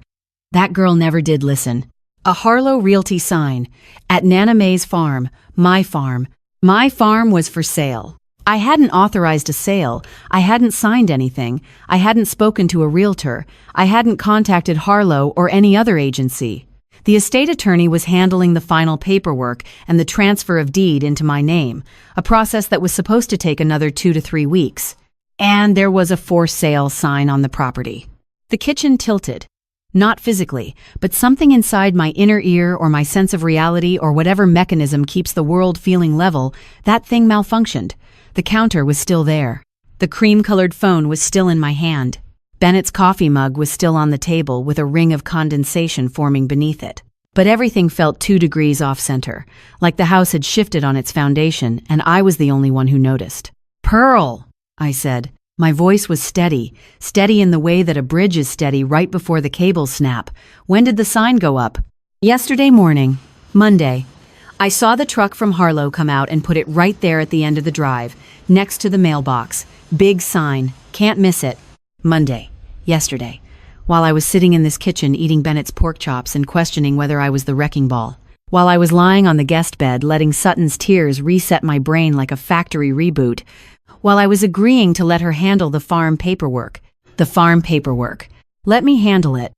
That girl never did listen. A Harlow Realty sign. At Nana May's farm. My farm. My farm was for sale. I hadn't authorized a sale. I hadn't signed anything. I hadn't spoken to a realtor. I hadn't contacted Harlow or any other agency. The estate attorney was handling the final paperwork and the transfer of deed into my name, a process that was supposed to take another 2 to 3 weeks. And there was a for sale sign on the property. The kitchen tilted. Not physically, but something inside my inner ear or my sense of reality or whatever mechanism keeps the world feeling level, that thing malfunctioned. The counter was still there. The cream-colored phone was still in my hand. Bennett's coffee mug was still on the table with a ring of condensation forming beneath it. But everything felt 2 degrees off-center, like the house had shifted on its foundation, and I was the only one who noticed. "Pearl," I said. My voice was steady in the way that a bridge is steady right before the cables snap. "When did the sign go up?" "Yesterday morning. Monday. I saw the truck from Harlow come out and put it right there at the end of the drive, next to the mailbox. Big sign. Can't miss it. Monday. Yesterday. While I was sitting in this kitchen eating Bennett's pork chops and questioning whether I was the wrecking ball. While I was lying on the guest bed letting Sutton's tears reset my brain like a factory reboot. While I was agreeing to let her handle the farm paperwork. The farm paperwork. Let me handle it.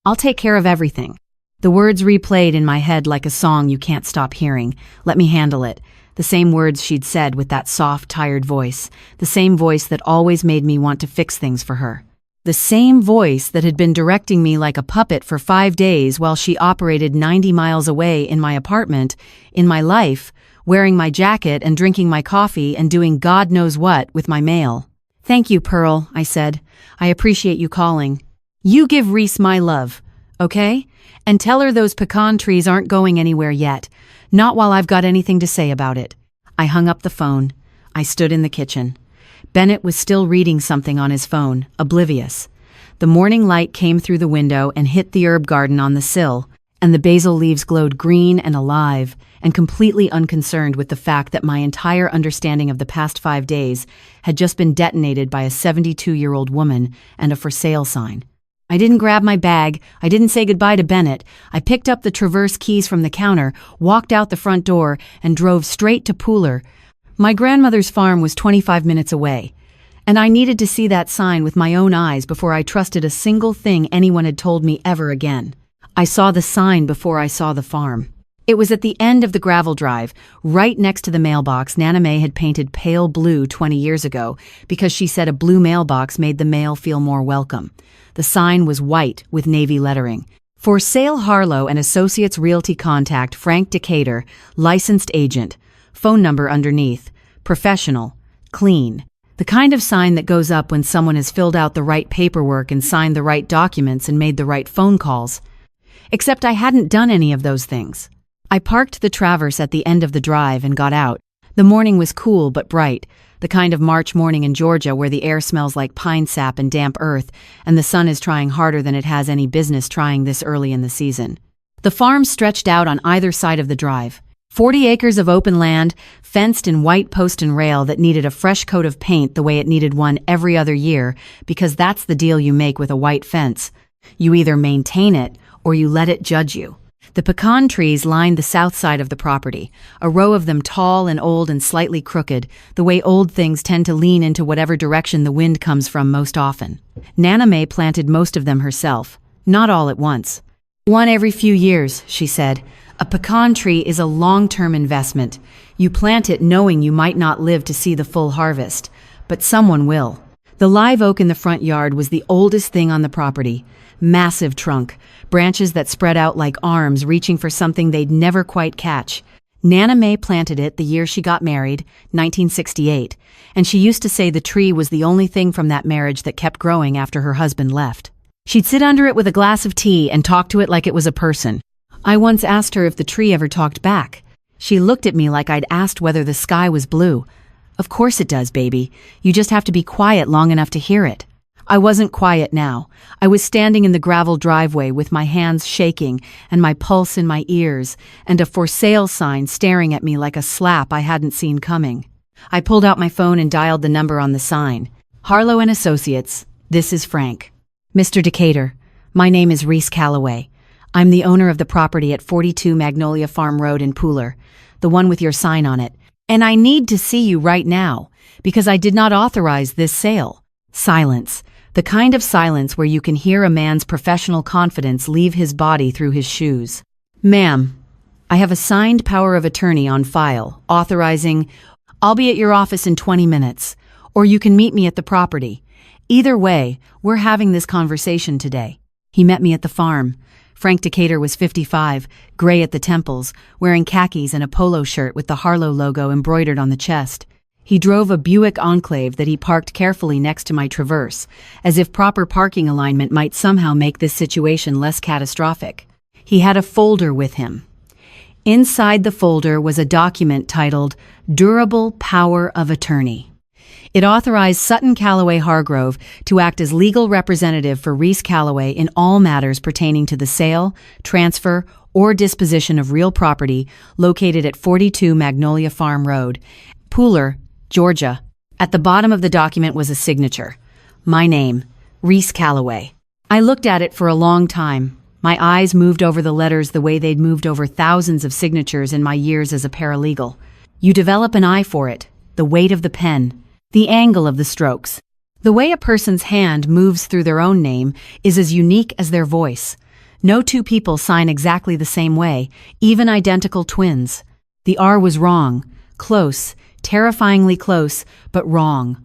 I'll take care of everything. The words replayed in my head like a song you can't stop hearing. Let me handle it. The same words she'd said with that soft, tired voice. The same voice that always made me want to fix things for her. The same voice that had been directing me like a puppet for 5 days while she operated 90 miles away in my apartment, in my life, wearing my jacket and drinking my coffee and doing God knows what with my mail. "Thank you, Pearl," I said. "I appreciate you calling. You give Reese my love, okay? And tell her those pecan trees aren't going anywhere yet. Not while I've got anything to say about it." I hung up the phone. I stood in the kitchen. Bennett was still reading something on his phone, oblivious. The morning light came through the window and hit the herb garden on the sill, and the basil leaves glowed green and alive, and completely unconcerned with the fact that my entire understanding of the past 5 days had just been detonated by a 72-year-old woman and a for sale sign. I didn't grab my bag. I didn't say goodbye to Bennett. I picked up the Traverse keys from the counter, walked out the front door, and drove straight to Pooler. My grandmother's farm was 25 minutes away, and I needed to see that sign with my own eyes before I trusted a single thing anyone had told me ever again. I saw the sign before I saw the farm. It was at the end of the gravel drive, right next to the mailbox Nana May had painted pale blue 20 years ago because she said a blue mailbox made the mail feel more welcome. The sign was white with navy lettering. For sale, Harlow and Associates Realty, contact Frank Decatur, licensed agent. Phone number underneath. Professional. Clean. The kind of sign that goes up when someone has filled out the right paperwork and signed the right documents and made the right phone calls. Except I hadn't done any of those things. I parked the Traverse at the end of the drive and got out. The morning was cool but bright, the kind of March morning in Georgia where the air smells like pine sap and damp earth, and the sun is trying harder than it has any business trying this early in the season. The farm stretched out on either side of the drive. 40 acres of open land, fenced in white post and rail that needed a fresh coat of paint the way it needed one every other year, because that's the deal you make with a white fence. You either maintain it or you let it judge you. The pecan trees lined the south side of the property, a row of them tall and old and slightly crooked, the way old things tend to lean into whatever direction the wind comes from most often. Nana May planted most of them herself, not all at once. One every few years, she said. A pecan tree is a long-term investment. You plant it knowing you might not live to see the full harvest, but someone will. The live oak in the front yard was the oldest thing on the property. Massive trunk, branches that spread out like arms reaching for something they'd never quite catch. Nana May planted it the year she got married, 1968, and she used to say the tree was the only thing from that marriage that kept growing after her husband left. She'd sit under it with a glass of tea and talk to it like it was a person. I once asked her if the tree ever talked back. She looked at me like I'd asked whether the sky was blue. Of course it does, baby. You just have to be quiet long enough to hear it. I wasn't quiet now. I was standing in the gravel driveway with my hands shaking and my pulse in my ears and a for sale sign staring at me like a slap I hadn't seen coming. I pulled out my phone and dialed the number on the sign. Harlow and Associates, this is Frank. Mr. Decatur, my name is Reese Calloway. I'm the owner of the property at 42 Magnolia Farm Road in Pooler, the one with your sign on it. And I need to see you right now because I did not authorize this sale. Silence. The kind of silence where you can hear a man's professional confidence leave his body through his shoes. Ma'am, I have a signed power of attorney on file, authorizing, I'll be at your office in 20 minutes, or you can meet me at the property. Either way, we're having this conversation today. He met me at the farm. Frank Decatur was 55, gray at the temples, wearing khakis and a polo shirt with the Harlow logo embroidered on the chest. He drove a Buick Enclave that he parked carefully next to my Traverse, as if proper parking alignment might somehow make this situation less catastrophic. He had a folder with him. Inside the folder was a document titled Durable Power of Attorney. It authorized Sutton Calloway Hargrove to act as legal representative for Reese Calloway in all matters pertaining to the sale, transfer, or disposition of real property located at 42 Magnolia Farm Road, Pooler, Georgia. At the bottom of the document was a signature. My name, Reese Calloway. I looked at it for a long time. My eyes moved over the letters the way they'd moved over thousands of signatures in my years as a paralegal. You develop an eye for it, the weight of the pen, the angle of the strokes. The way a person's hand moves through their own name is as unique as their voice. No two people sign exactly the same way, even identical twins. The R was wrong, close, terrifyingly close, but wrong.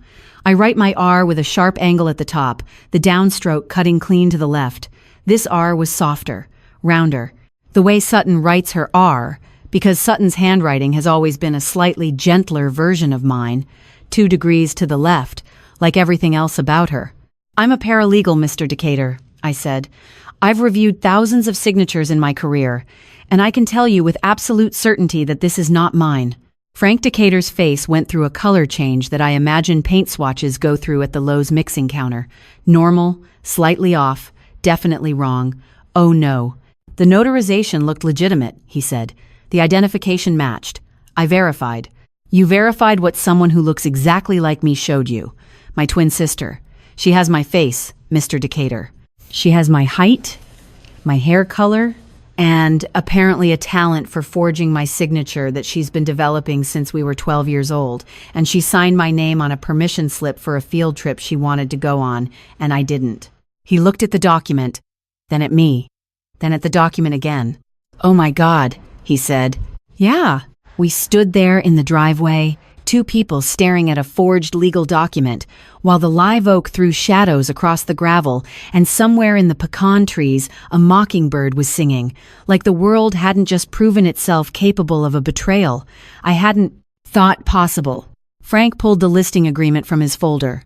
I write my R with a sharp angle at the top, the downstroke cutting clean to the left. This R was softer, rounder. The way Sutton writes her R, because Sutton's handwriting has always been a slightly gentler version of mine, 2 degrees to the left, like everything else about her. I'm a paralegal, Mr. Decatur, I said. I've reviewed thousands of signatures in my career, and I can tell you with absolute certainty that this is not mine. Frank Decatur's face went through a color change that I imagine paint swatches go through at the Lowe's mixing counter. Normal, slightly off, definitely wrong. Oh no. The notarization looked legitimate, he said. The identification matched. I verified. You verified what someone who looks exactly like me showed you. My twin sister. She has my face, Mr. Decatur. She has my height, my hair color, and apparently a talent for forging my signature that she's been developing since we were 12 years old. And she signed my name on a permission slip for a field trip she wanted to go on, and I didn't. He looked at the document, then at me, then at the document again. Oh my God, he said. Yeah. We stood there in the driveway, two people staring at a forged legal document, while the live oak threw shadows across the gravel, and somewhere in the pecan trees a mockingbird was singing, like the world hadn't just proven itself capable of a betrayal I hadn't thought possible. Frank pulled the listing agreement from his folder.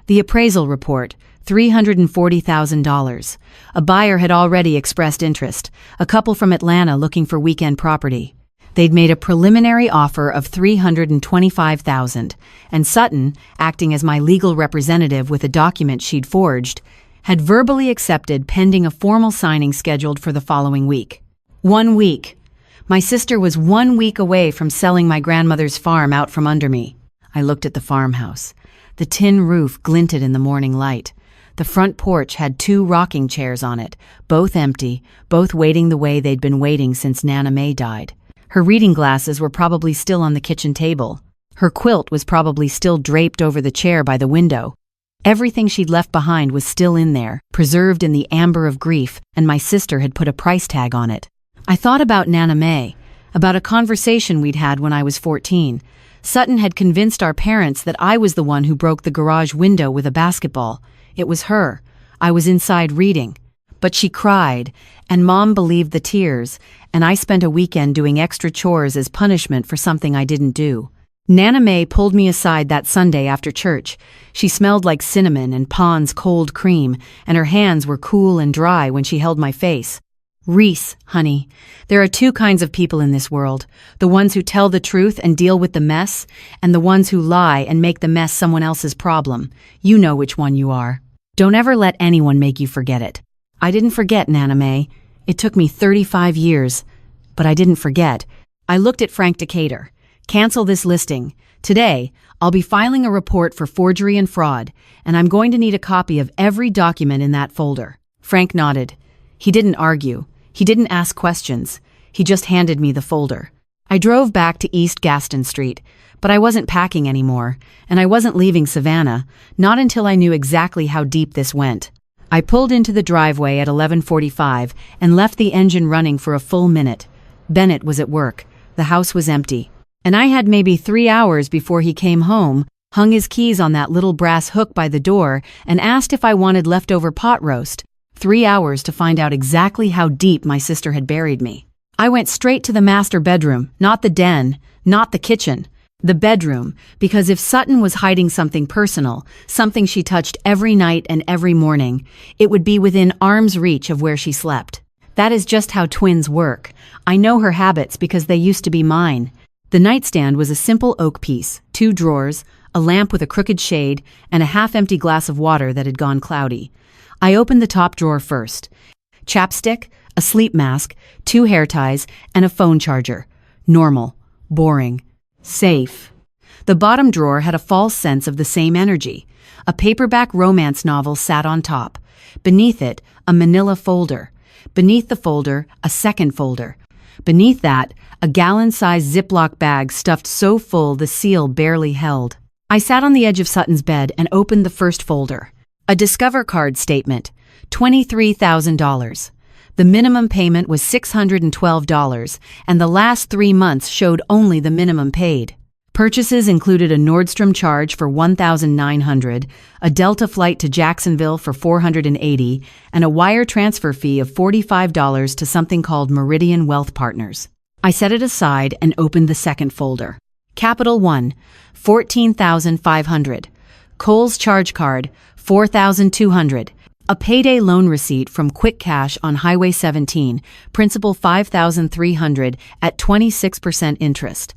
The appraisal report, $340,000. A buyer had already expressed interest, a couple from Atlanta looking for weekend property. They'd made a preliminary offer of $325,000, and Sutton, acting as my legal representative with a document she'd forged, had verbally accepted pending a formal signing scheduled for the following week. 1 week. My sister was 1 week away from selling my grandmother's farm out from under me. I looked at the farmhouse. The tin roof glinted in the morning light. The front porch had 2 rocking chairs on it, both empty, both waiting the way they'd been waiting since Nana May died. Her reading glasses were probably still on the kitchen table. Her quilt was probably still draped over the chair by the window. Everything she'd left behind was still in there, preserved in the amber of grief, and my sister had put a price tag on it. I thought about Nana May, about a conversation we'd had when I was 14. Sutton had convinced our parents that I was the one who broke the garage window with a basketball. It was her. I was inside reading. But she cried, and Mom believed the tears, and I spent a weekend doing extra chores as punishment for something I didn't do. Nana May pulled me aside that Sunday after church. She smelled like cinnamon and Pond's cold cream, and her hands were cool and dry when she held my face. Reese, honey, there are 2 kinds of people in this world, the ones who tell the truth and deal with the mess, and the ones who lie and make the mess someone else's problem. You know which one you are. Don't ever let anyone make you forget it. I didn't forget, Nana May. It took me 35 years, but I didn't forget. I looked at Frank Decatur. Cancel this listing. Today, I'll be filing a report for forgery and fraud, and I'm going to need a copy of every document in that folder. Frank nodded. He didn't argue. He didn't ask questions. He just handed me the folder. I drove back to East Gaston Street, but I wasn't packing anymore, and I wasn't leaving Savannah, not until I knew exactly how deep this went. I pulled into the driveway at 11:45 and left the engine running for a full minute. Bennett was at work. The house was empty. And I had maybe 3 hours before he came home, hung his keys on that little brass hook by the door, and asked if I wanted leftover pot roast. 3 hours to find out exactly how deep my sister had buried me. I went straight to the master bedroom, not the den, not the kitchen. The bedroom, because if Sutton was hiding something personal, something she touched every night and every morning, it would be within arm's reach of where she slept. That is just how twins work. I know her habits because they used to be mine. The nightstand was a simple oak piece, 2 drawers, a lamp with a crooked shade, and a half-empty glass of water that had gone cloudy. I opened the top drawer first. Chapstick, a sleep mask, 2 hair ties, and a phone charger. Normal. Boring. Safe. The bottom drawer had a false sense of the same energy. A paperback romance novel sat on top. Beneath it, a manila folder. Beneath the folder, a second folder. Beneath that, a gallon-sized Ziploc bag stuffed so full the seal barely held. I sat on the edge of Sutton's bed and opened the first folder. A Discover card statement, $23,000. The minimum payment was $612, and the last 3 months showed only the minimum paid. Purchases included a Nordstrom charge for $1,900, a Delta flight to Jacksonville for $480, and a wire transfer fee of $45 to something called Meridian Wealth Partners. I set it aside and opened the second folder. Capital One, $14,500. Kohl's charge card, $4,200. A payday loan receipt from Quick Cash on Highway 17, principal $5,300 at 26% interest.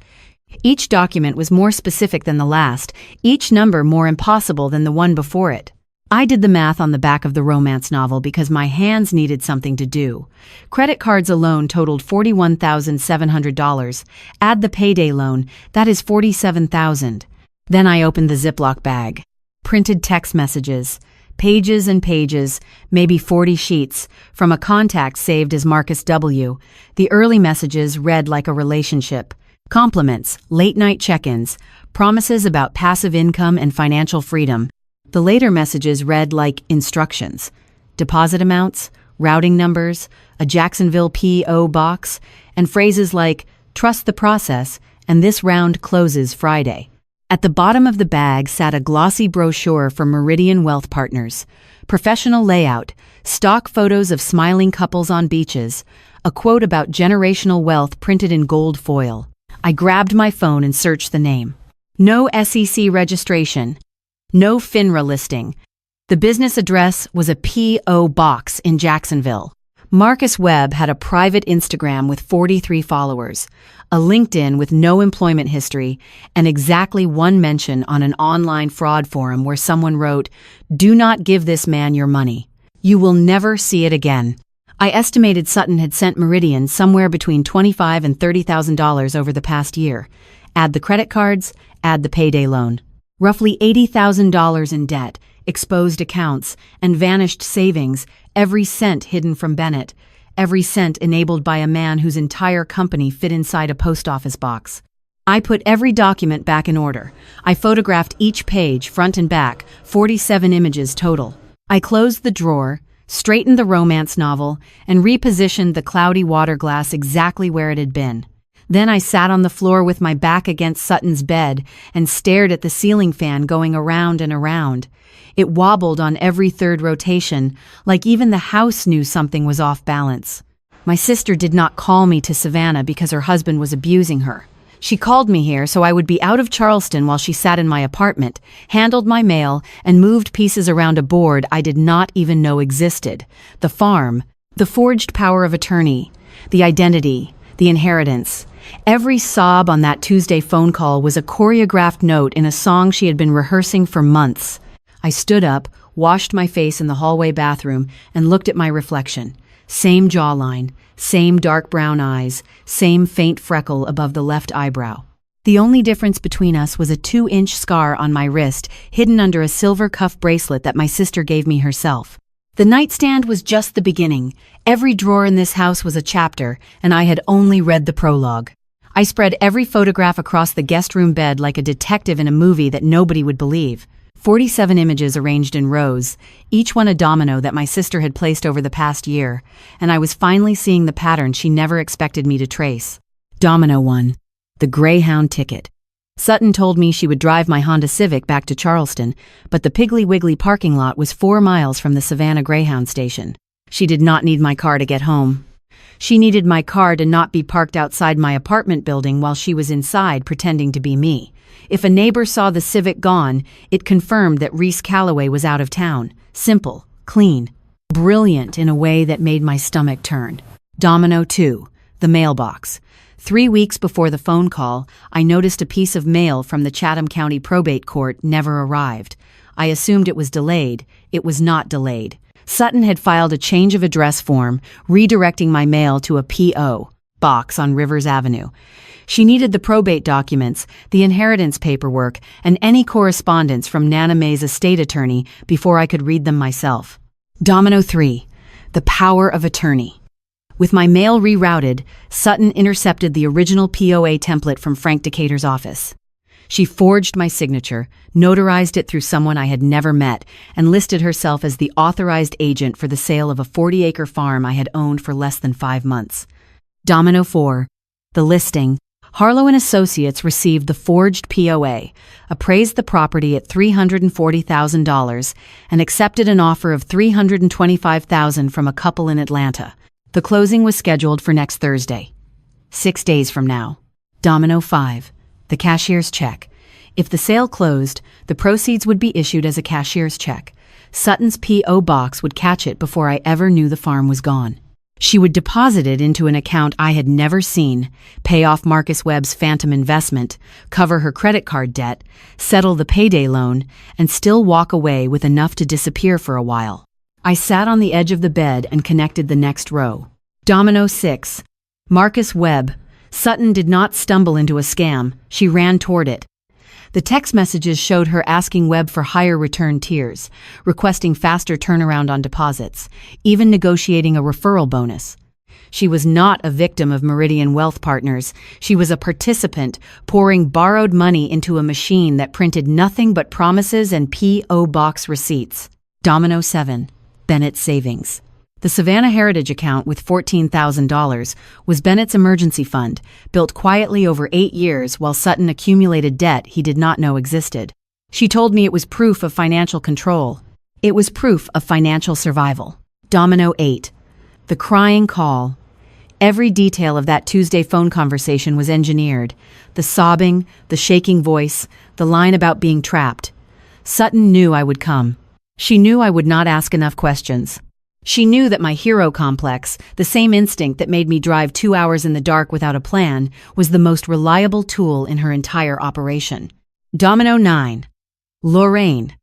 Each document was more specific than the last, each number more impossible than the one before it. I did the math on the back of the romance novel because my hands needed something to do. Credit cards alone totaled $41,700. Add the payday loan, that is $47,000. Then I opened the Ziploc bag. Printed text messages. Pages and pages, maybe 40 sheets, from a contact saved as Marcus W. The early messages read like a relationship. Compliments, late-night check-ins, promises about passive income and financial freedom. The later messages read like instructions. Deposit amounts, routing numbers, a Jacksonville P.O. box, and phrases like, "Trust the process," and "This round closes Friday." At the bottom of the bag sat a glossy brochure for Meridian Wealth Partners. Professional layout, stock photos of smiling couples on beaches, a quote about generational wealth printed in gold foil. I grabbed my phone and searched the name. No SEC registration. No FINRA listing. The business address was a P.O. box in Jacksonville. Marcus Webb had a private Instagram with 43 followers, a LinkedIn with no employment history, and exactly one mention on an online fraud forum where someone wrote, "Do not give this man your money. You will never see it again." I estimated Sutton had sent Meridian somewhere between $25,000 and $30,000 over the past year. Add the credit cards, add the payday loan. Roughly $80,000 in debt, exposed accounts, and vanished savings, every cent hidden from Bennett, every cent enabled by a man whose entire company fit inside a post office box. I put every document back in order. I photographed each page, front and back, 47 images total. I closed the drawer, straightened the romance novel, and repositioned the cloudy water glass exactly where it had been. Then I sat on the floor with my back against Sutton's bed and stared at the ceiling fan going around and around. It wobbled on every third rotation, like even the house knew something was off balance. My sister did not call me to Savannah because her husband was abusing her. She called me here so I would be out of Charleston while she sat in my apartment, handled my mail, and moved pieces around a board I did not even know existed. The farm, the forged power of attorney, the identity, the inheritance. Every sob on that Tuesday phone call was a choreographed note in a song she had been rehearsing for months. I stood up, washed my face in the hallway bathroom, and looked at my reflection. Same jawline, same dark brown eyes, same faint freckle above the left eyebrow. The only difference between us was a 2-inch scar on my wrist, hidden under a silver cuff bracelet that my sister gave me herself. The nightstand was just the beginning. Every drawer in this house was a chapter, and I had only read the prologue. I spread every photograph across the guest room bed like a detective in a movie that nobody would believe. 47 images arranged in rows, each one a domino that my sister had placed over the past year, and I was finally seeing the pattern she never expected me to trace. Domino 1. The Greyhound ticket. Sutton told me she would drive my Honda Civic back to Charleston, but the Piggly Wiggly parking lot was 4 miles from the Savannah Greyhound station. She did not need my car to get home. She needed my car to not be parked outside my apartment building while she was inside pretending to be me. If a neighbor saw the Civic gone, it confirmed that Reese Calloway was out of town. Simple, clean, brilliant in a way that made my stomach turn. Domino 2. The mailbox. 3 weeks before the phone call, I noticed a piece of mail from the Chatham County Probate Court never arrived. I assumed it was delayed. It was not delayed. Sutton had filed a change of address form, redirecting my mail to a P.O. box on Rivers Avenue. She needed the probate documents, the inheritance paperwork, and any correspondence from Nana May's estate attorney before I could read them myself. Domino 3. The power of attorney. With my mail rerouted, Sutton intercepted the original POA template from Frank Decatur's office. She forged my signature, notarized it through someone I had never met, and listed herself as the authorized agent for the sale of a 40-acre farm I had owned for less than 5 months. Domino 4. The listing. Harlow and Associates received the forged POA, appraised the property at $340,000, and accepted an offer of $325,000 from a couple in Atlanta. The closing was scheduled for next Thursday, 6 days from now. Domino 5. The cashier's check. If the sale closed, the proceeds would be issued as a cashier's check. Sutton's P.O. box would catch it before I ever knew the farm was gone. She would deposit it into an account I had never seen, pay off Marcus Webb's phantom investment, cover her credit card debt, settle the payday loan, and still walk away with enough to disappear for a while. I sat on the edge of the bed and connected the next row. Domino 6. Marcus Webb. Sutton did not stumble into a scam. She ran toward it. The text messages showed her asking Webb for higher return tiers, requesting faster turnaround on deposits, even negotiating a referral bonus. She was not a victim of Meridian Wealth Partners. She was a participant, pouring borrowed money into a machine that printed nothing but promises and P.O. box receipts. Domino 7. Bennett Savings. The Savannah Heritage account with $14,000 was Bennett's emergency fund, built quietly over 8 years while Sutton accumulated debt he did not know existed. She told me it was proof of financial control. It was proof of financial survival. Domino 8. The crying call. Every detail of that Tuesday phone conversation was engineered. The sobbing, the shaking voice, the line about being trapped. Sutton knew I would come. She knew I would not ask enough questions. She knew that my hero complex, the same instinct that made me drive 2 hours in the dark without a plan, was the most reliable tool in her entire operation. Domino 9. Lorraine.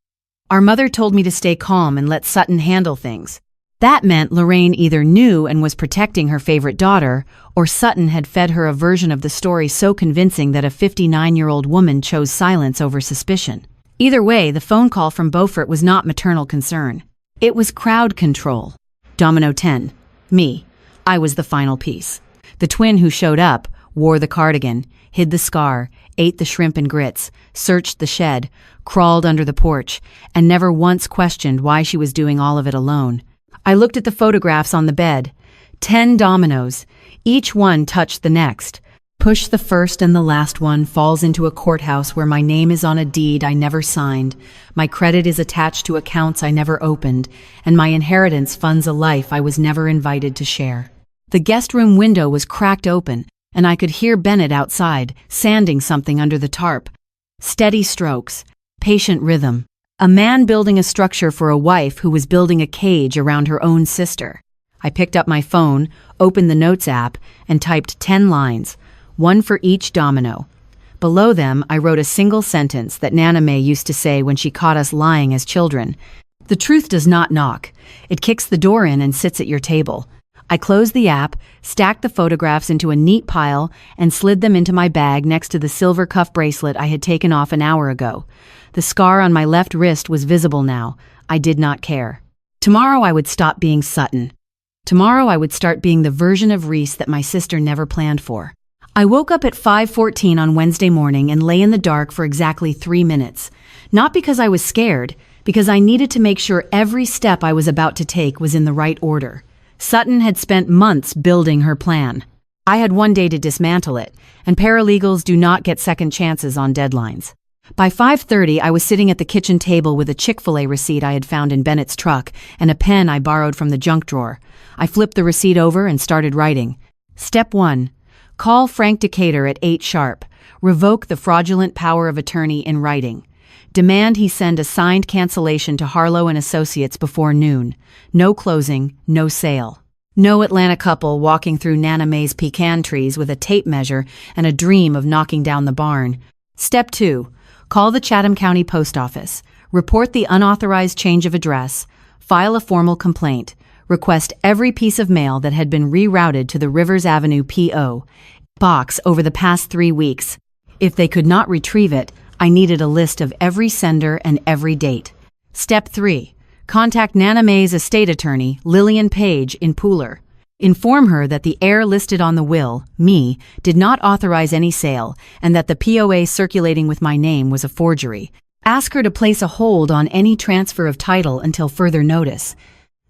Our mother told me to stay calm and let Sutton handle things. That meant Lorraine either knew and was protecting her favorite daughter, or Sutton had fed her a version of the story so convincing that a 59-year-old woman chose silence over suspicion. Either way, the phone call from Beaufort was not maternal concern. It was crowd control. Domino 10. Me. I was the final piece. The twin who showed up, wore the cardigan, hid the scar, ate the shrimp and grits, searched the shed, crawled under the porch, and never once questioned why she was doing all of it alone. I looked at the photographs on the bed. 10 dominoes. Each one touched the next. Push the first and the last one falls into a courthouse where my name is on a deed I never signed, my credit is attached to accounts I never opened, and my inheritance funds a life I was never invited to share. The guest room window was cracked open, and I could hear Bennett outside, sanding something under the tarp. Steady strokes, patient rhythm. A man building a structure for a wife who was building a cage around her own sister. I picked up my phone, opened the Notes app, and typed 10 lines, one for each domino. Below them, I wrote a single sentence that Nana May used to say when she caught us lying as children. The truth does not knock. It kicks the door in and sits at your table. I closed the app, stacked the photographs into a neat pile, and slid them into my bag next to the silver cuff bracelet I had taken off an hour ago. The scar on my left wrist was visible now. I did not care. Tomorrow I would stop being Sutton. Tomorrow I would start being the version of Reese that my sister never planned for. I woke up at 5:14 on Wednesday morning and lay in the dark for exactly 3 minutes. Not because I was scared, because I needed to make sure every step I was about to take was in the right order. Sutton had spent months building her plan. I had one day to dismantle it, and paralegals do not get second chances on deadlines. By 5:30, I was sitting at the kitchen table with a Chick-fil-A receipt I had found in Bennett's truck and a pen I borrowed from the junk drawer. I flipped the receipt over and started writing. Step 1. Call Frank Decatur at 8 sharp. Revoke the fraudulent power of attorney in writing. Demand he send a signed cancellation to Harlow and Associates before noon. No closing, no sale. No Atlanta couple walking through Nana May's pecan trees with a tape measure and a dream of knocking down the barn. Step 2. Call the Chatham County Post Office. Report the unauthorized change of address. File a formal complaint. Request every piece of mail that had been rerouted to the Rivers Avenue P.O. box over the past 3 weeks. If they could not retrieve it, I needed a list of every sender and every date. Step 3. Contact Nana May's estate attorney, Lillian Page, in Pooler. Inform her that the heir listed on the will, me, did not authorize any sale, and that the POA circulating with my name was a forgery. Ask her to place a hold on any transfer of title until further notice.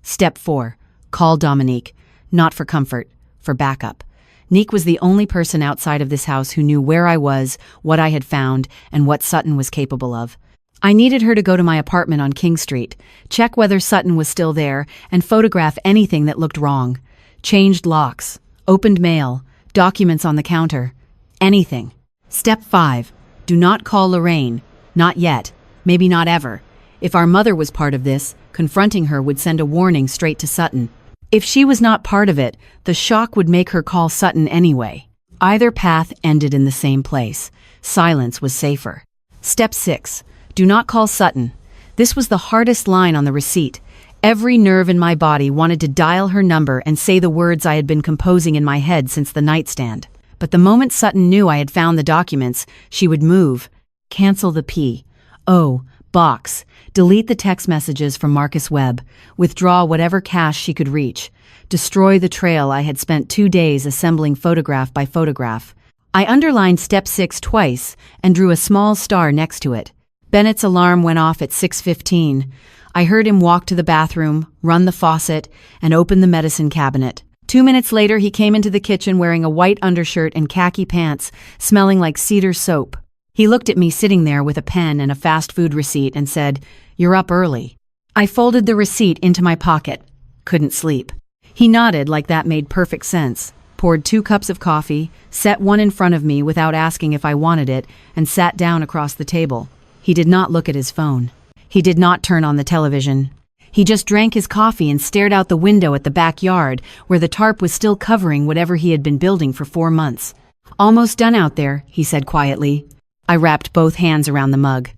Step 4. Call Dominique. Not for comfort, for backup. Neek was the only person outside of this house who knew where I was, what I had found, and what Sutton was capable of. I needed her to go to my apartment on King Street, check whether Sutton was still there, and photograph anything that looked wrong. Changed locks, opened mail, documents on the counter, anything. Step 5. Do not call Lorraine. Not yet. Maybe not ever. If our mother was part of this, confronting her would send a warning straight to Sutton. If she was not part of it, the shock would make her call Sutton anyway. Either path ended in the same place. Silence was safer. Step 6. Do not call Sutton. This was the hardest line on the receipt. Every nerve in my body wanted to dial her number and say the words I had been composing in my head since the nightstand. But the moment Sutton knew I had found the documents, she would move. Cancel the P. O. Box. Delete the text messages from Marcus Webb. Withdraw whatever cash she could reach. Destroy the trail I had spent 2 days assembling photograph by photograph. I underlined step 6 twice and drew a small star next to it. Bennett's alarm went off at 6:15. I heard him walk to the bathroom, run the faucet, and open the medicine cabinet. 2 minutes later, he came into the kitchen wearing a white undershirt and khaki pants, smelling like cedar soap. He looked at me sitting there with a pen and a fast food receipt and said, "You're up early." I folded the receipt into my pocket. Couldn't sleep. He nodded like that made perfect sense, poured 2 cups of coffee, set one in front of me without asking if I wanted it, and sat down across the table. He did not look at his phone. He did not turn on the television. He just drank his coffee and stared out the window at the backyard, where the tarp was still covering whatever he had been building for 4 months. "Almost done out there," he said quietly. I wrapped both hands around the mug.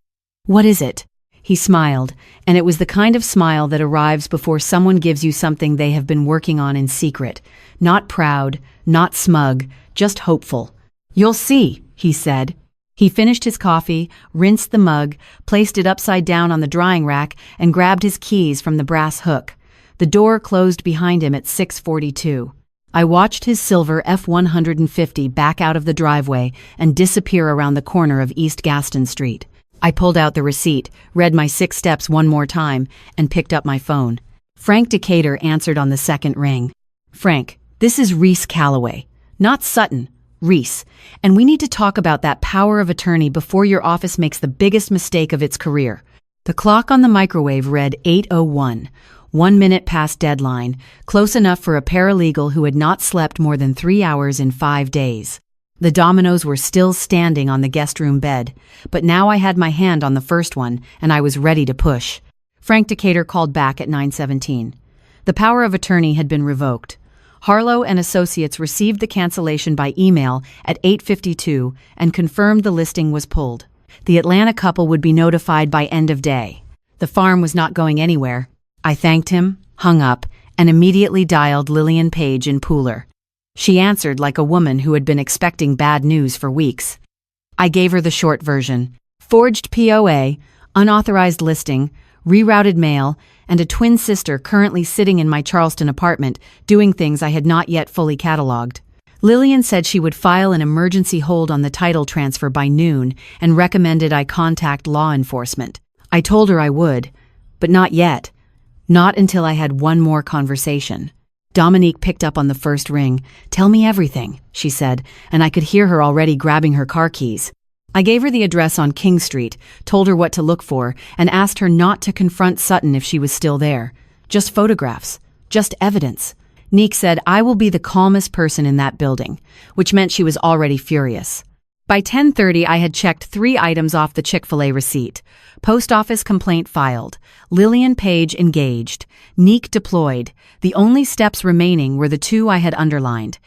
"What is it?" He smiled, and it was the kind of smile that arrives before someone gives you something they have been working on in secret. Not proud, not smug, just hopeful. "You'll see," he said. He finished his coffee, rinsed the mug, placed it upside down on the drying rack, and grabbed his keys from the brass hook. The door closed behind him at 6:42. I watched his silver F-150 back out of the driveway and disappear around the corner of East Gaston Street. I pulled out the receipt, read my 6 steps one more time, and picked up my phone. Frank Decatur answered on the second ring. "Frank, this is Reese Calloway. Not Sutton, Reese. And we need to talk about that power of attorney before your office makes the biggest mistake of its career." The clock on the microwave read 8:01, 1 minute past deadline, close enough for a paralegal who had not slept more than 3 hours in 5 days. The dominoes were still standing on the guest room bed, but now I had my hand on the first one, and I was ready to push. Frank Decatur called back at 9:17. The power of attorney had been revoked. Harlow and Associates received the cancellation by email at 8:52 and confirmed the listing was pulled. The Atlanta couple would be notified by end of day. The farm was not going anywhere. I thanked him, hung up, and immediately dialed Lillian Page in Pooler. She answered like a woman who had been expecting bad news for weeks. I gave her the short version: forged POA, unauthorized listing, rerouted mail, and a twin sister currently sitting in my Charleston apartment doing things I had not yet fully cataloged. Lillian said she would file an emergency hold on the title transfer by noon and recommended I contact law enforcement. I told her I would, but not yet. Not until I had one more conversation. Dominique picked up on the first ring. "Tell me everything," she said, and I could hear her already grabbing her car keys. I gave her the address on King Street, told her what to look for, and asked her not to confront Sutton if she was still there. Just photographs. Just evidence. Neek said I will be the calmest person in that building, which meant she was already furious. By 10:30, I had checked 3 items off the Chick-fil-A receipt. Post office complaint filed. Lillian Page engaged. Neek deployed. The only steps remaining were the 2 I had underlined.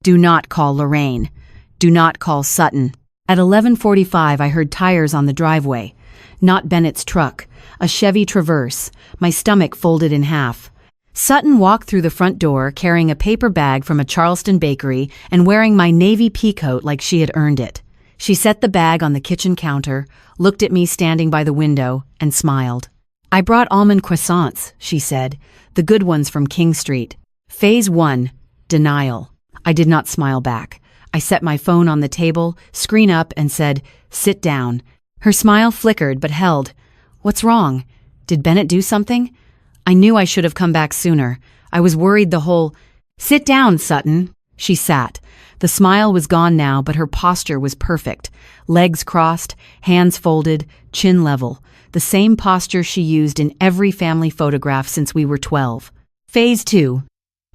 Do not call Lorraine. Do not call Sutton. At 11:45, I heard tires on the driveway. Not Bennett's truck. A Chevy Traverse. My stomach folded in half. Sutton walked through the front door carrying a paper bag from a Charleston bakery and wearing my navy peacoat like she had earned it. She set the bag on the kitchen counter, looked at me standing by the window, and smiled. "I brought almond croissants," she said, "the good ones from King Street." Phase 1, denial. I did not smile back. I set my phone on the table, screen up, and said, "Sit down." Her smile flickered but held. "What's wrong? Did Bennett do something?" I knew I should have come back sooner. I was worried the whole... "Sit down, Sutton." She sat. The smile was gone now, but her posture was perfect. Legs crossed, hands folded, chin level. The same posture she used in every family photograph since we were 12. Phase 2.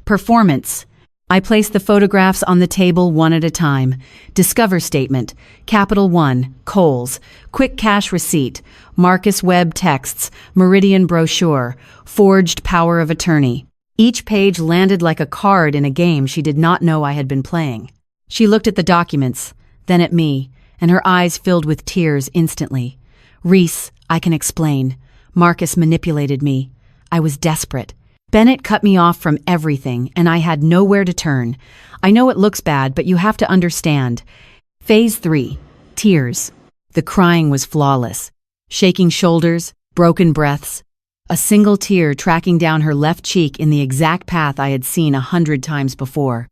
Performance. I placed the photographs on the table one at a time. Discover statement. Capital 1. Kohl's. Quick cash receipt. Marcus Webb texts. Meridian brochure. Forged power of attorney. Each page landed like a card in a game she did not know I had been playing. She looked at the documents, then at me, and her eyes filled with tears instantly. "Reese, I can explain. Marcus manipulated me. I was desperate. Bennett cut me off from everything, and I had nowhere to turn. I know it looks bad, but you have to understand." Phase 3. Tears. The crying was flawless. Shaking shoulders, broken breaths. A single tear tracking down her left cheek in the exact path I had seen 100 times before.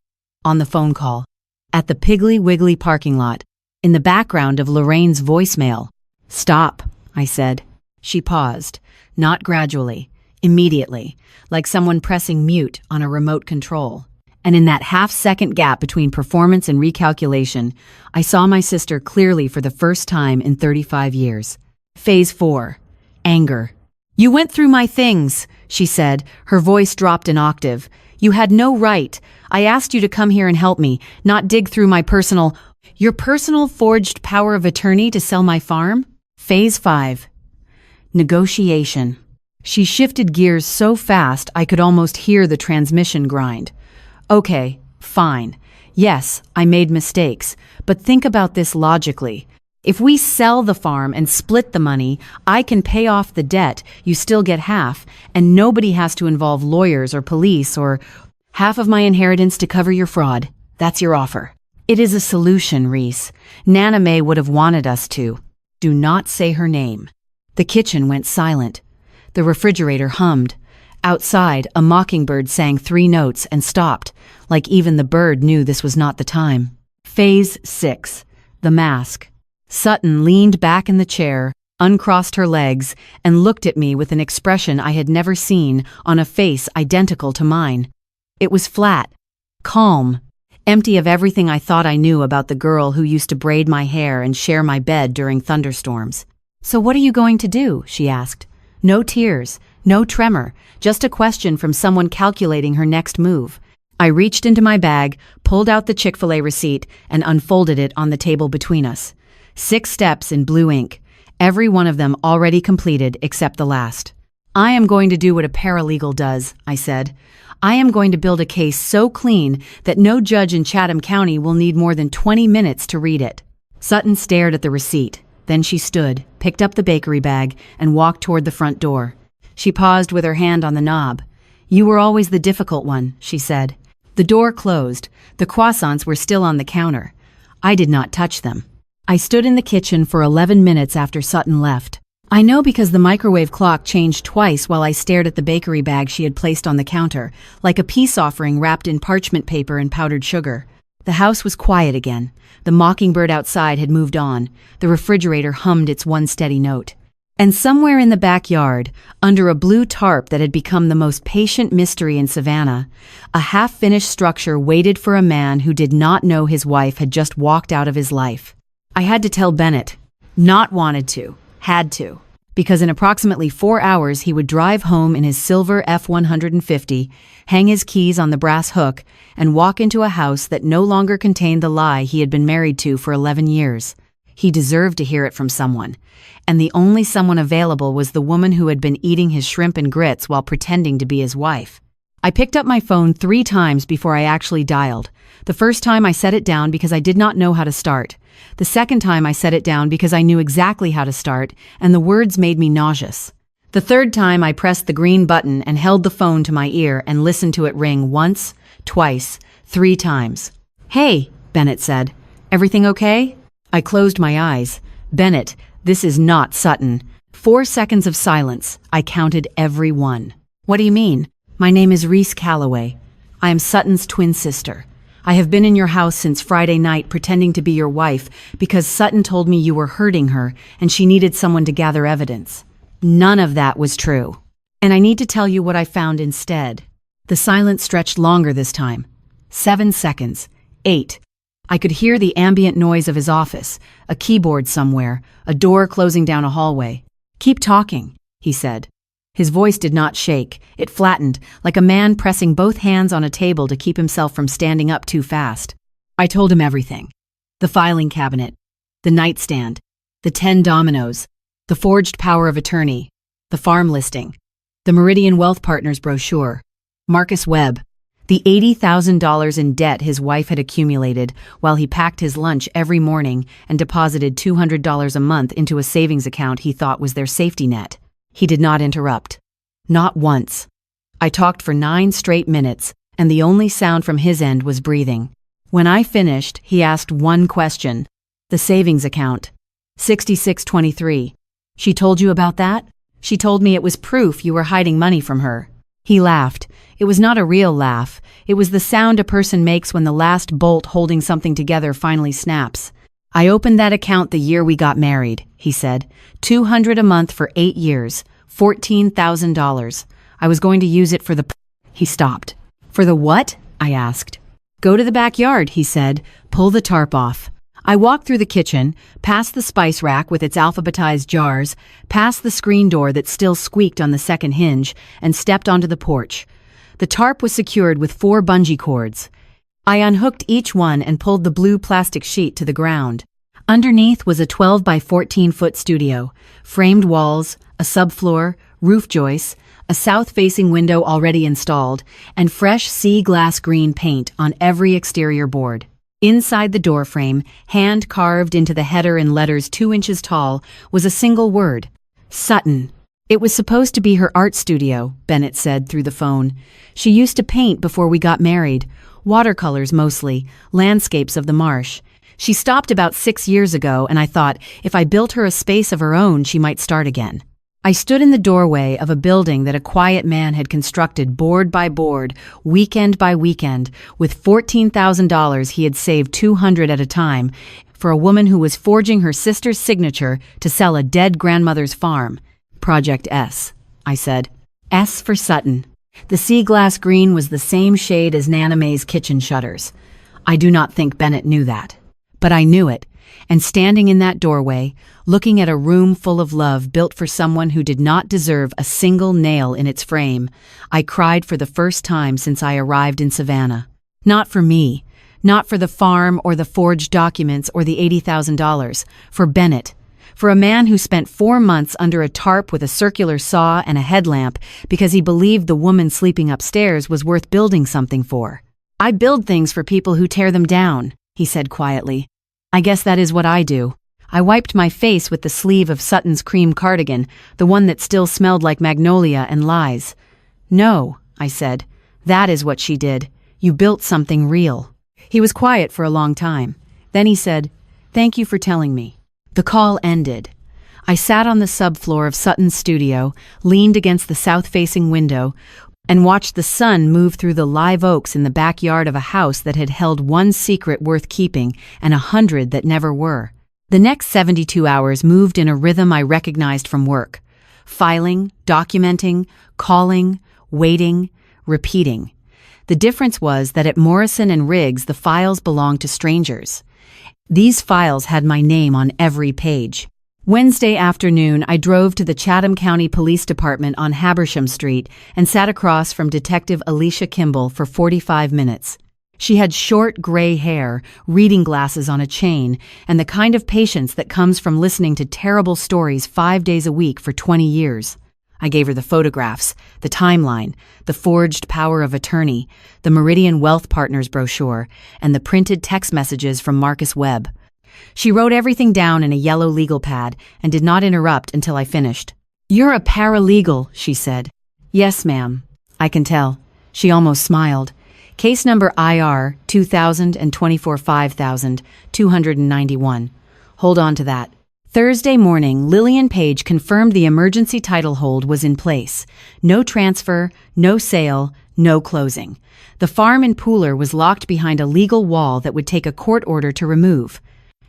On the phone call. At the Piggly Wiggly parking lot. In the background of Lorraine's voicemail. "Stop," I said. She paused, not gradually, immediately, like someone pressing mute on a remote control. And in that half-second gap between performance and recalculation, I saw my sister clearly for the first time in 35 years. Phase 4. Anger. "You went through my things," she said, her voice dropped an octave. "You had no right. I asked you to come here and help me, not dig through my personal— Your personal forged power of attorney to sell my farm?" Phase 5. Negotiation. She shifted gears so fast I could almost hear the transmission grind. "Okay, fine. Yes, I made mistakes, but think about this logically. If we sell the farm and split the money, I can pay off the debt, you still get half, and nobody has to involve lawyers or police or half of my inheritance to cover your fraud. That's your offer." It is a solution, Reese. Nana May would have wanted us to. Do not say her name. The kitchen went silent. The refrigerator hummed. Outside, a mockingbird sang 3 notes and stopped, like even the bird knew this was not the time. Phase 6. The mask. Sutton leaned back in the chair, uncrossed her legs, and looked at me with an expression I had never seen on a face identical to mine. It was flat, calm, empty of everything I thought I knew about the girl who used to braid my hair and share my bed during thunderstorms. "So what are you going to do?" she asked. No tears, no tremor, just a question from someone calculating her next move. I reached into my bag, pulled out the Chick-fil-A receipt, and unfolded it on the table between us. 6 steps in blue ink, every one of them already completed except the last. "I am going to do what a paralegal does," I said. "I am going to build a case so clean that no judge in Chatham County will need more than 20 minutes to read it." Sutton stared at the receipt. Then she stood, picked up the bakery bag, and walked toward the front door. She paused with her hand on the knob. "You were always the difficult one," she said. The door closed. The croissants were still on the counter. I did not touch them. I stood in the kitchen for 11 minutes after Sutton left. I know because the microwave clock changed twice while I stared at the bakery bag she had placed on the counter, like a peace offering wrapped in parchment paper and powdered sugar. The house was quiet again. The mockingbird outside had moved on. The refrigerator hummed its one steady note. And somewhere in the backyard, under a blue tarp that had become the most patient mystery in Savannah, a half-finished structure waited for a man who did not know his wife had just walked out of his life. I had to tell Bennett. Not wanted to. Had to. Because in approximately 4 hours he would drive home in his silver F-150, hang his keys on the brass hook, and walk into a house that no longer contained the lie he had been married to for 11 years. He deserved to hear it from someone. And the only someone available was the woman who had been eating his shrimp and grits while pretending to be his wife. I picked up my phone 3 times before I actually dialed. The first time I set it down because I did not know how to start. The second time I set it down because I knew exactly how to start, and the words made me nauseous. The third time I pressed the green button and held the phone to my ear and listened to it ring once, twice, 3 times. "Hey," Bennett said. "Everything okay?" I closed my eyes. "Bennett, this is not Sutton." 4 seconds of silence. I counted every one. "What do you mean?" "My name is Reese Calloway. I am Sutton's twin sister. I have been in your house since Friday night pretending to be your wife because Sutton told me you were hurting her and she needed someone to gather evidence. None of that was true. And I need to tell you what I found instead." The silence stretched longer this time. 7 seconds. 8. I could hear the ambient noise of his office, a keyboard somewhere, a door closing down a hallway. "Keep talking," he said. His voice did not shake. It flattened, like a man pressing both hands on a table to keep himself from standing up too fast. I told him everything. The filing cabinet, the nightstand, the 10 dominoes, the forged power of attorney, the farm listing, the Meridian Wealth Partners brochure, Marcus Webb, the $80,000 in debt his wife had accumulated while he packed his lunch every morning and deposited $200 a month into a savings account he thought was their safety net. He did not interrupt. Not once. I talked for 9 straight minutes, and the only sound from his end was breathing. When I finished, he asked one question. "The savings account. 6623. She told you about that? She told me it was proof you were hiding money from her." He laughed. It was not a real laugh. It was the sound a person makes when the last bolt holding something together finally snaps. I opened that account the year we got married, he said. $200 a month for 8 years. $14,000. I was going to use it for the... He stopped. For the what? I asked. Go to the backyard, he said. Pull the tarp off. I walked through the kitchen, past the spice rack with its alphabetized jars, past the screen door that still squeaked on the second hinge, and stepped onto the porch. The tarp was secured with 4 bungee cords. I unhooked each one and pulled the blue plastic sheet to the ground. Underneath was a 12 by 14-foot studio, framed walls, a subfloor, roof joists, a south-facing window already installed, and fresh sea glass green paint on every exterior board. Inside the doorframe, hand-carved into the header in letters 2 inches tall, was a single word: Sutton. It was supposed to be her art studio, Bennett said through the phone. She used to paint before we got married. Watercolors mostly, landscapes of the marsh. She stopped about 6 years ago, and I thought if I built her a space of her own, she might start again. I stood in the doorway of a building that a quiet man had constructed board by board, weekend by weekend, with $14,000 he had saved $200 at a time for a woman who was forging her sister's signature to sell a dead grandmother's farm. Project S, I said. S for Sutton. The sea glass green was the same shade as Nana Mae's kitchen shutters. I do not think Bennett knew that. But I knew it, and standing in that doorway, looking at a room full of love built for someone who did not deserve a single nail in its frame, I cried for the first time since I arrived in Savannah. Not for me, not for the farm or the forged documents or the $80,000, for Bennett. For a man who spent 4 months under a tarp with a circular saw and a headlamp because he believed the woman sleeping upstairs was worth building something for. I build things for people who tear them down, he said quietly. I guess that is what I do. I wiped my face with the sleeve of Sutton's cream cardigan, the one that still smelled like magnolia and lies. No, I said. That is what she did. You built something real. He was quiet for a long time. Then he said, "Thank you for telling me." The call ended. I sat on the subfloor of Sutton's studio, leaned against the south-facing window, and watched the sun move through the live oaks in the backyard of a house that had held one secret worth keeping and 100 that never were. The next 72 hours moved in a rhythm I recognized from work. Filing, documenting, calling, waiting, repeating. The difference was that at Morrison and Riggs the files belonged to strangers. These files had my name on every page. Wednesday afternoon, I drove to the Chatham County Police Department on Habersham Street and sat across from Detective Alicia Kimball for 45 minutes. She had short gray hair, reading glasses on a chain, and the kind of patience that comes from listening to terrible stories 5 days a week for 20 years. I gave her the photographs, the timeline, the forged power of attorney, the Meridian Wealth Partners brochure, and the printed text messages from Marcus Webb. She wrote everything down in a yellow legal pad and did not interrupt until I finished. "You're a paralegal," she said. "Yes, ma'am. I can tell." She almost smiled. Case number IR 2024-5291. Hold on to that. Thursday morning, Lillian Page confirmed the emergency title hold was in place. No transfer, no sale, no closing. The farm in Pooler was locked behind a legal wall that would take a court order to remove.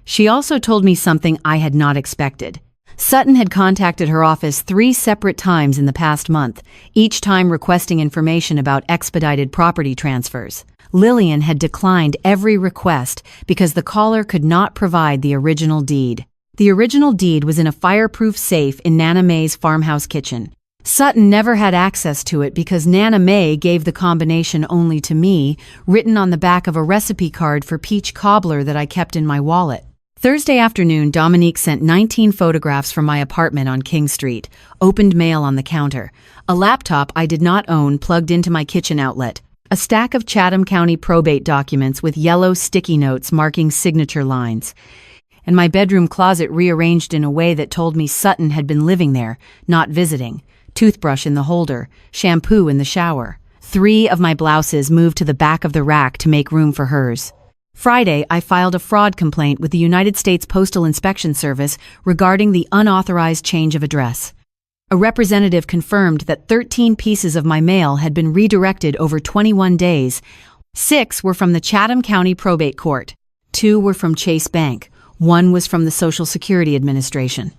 She also told me something I had not expected. Sutton had contacted her office 3 separate times in the past month, each time requesting information about expedited property transfers. Lillian had declined every request because the caller could not provide the original deed. The original deed was in a fireproof safe in Nana Mae's farmhouse kitchen. Sutton never had access to it because Nana Mae gave the combination only to me, written on the back of a recipe card for peach cobbler that I kept in my wallet. Thursday afternoon, Dominique sent 19 photographs from my apartment on King Street, opened mail on the counter, a laptop I did not own plugged into my kitchen outlet, a stack of Chatham County probate documents with yellow sticky notes marking signature lines, and my bedroom closet rearranged in a way that told me Sutton had been living there, not visiting. Toothbrush in the holder, shampoo in the shower. 3 of my blouses moved to the back of the rack to make room for hers. Friday, I filed a fraud complaint with the United States Postal Inspection Service regarding the unauthorized change of address. A representative confirmed that 13 pieces of my mail had been redirected over 21 days. 6 were from the Chatham County Probate Court. 2 were from Chase Bank. One was from the Social Security Administration.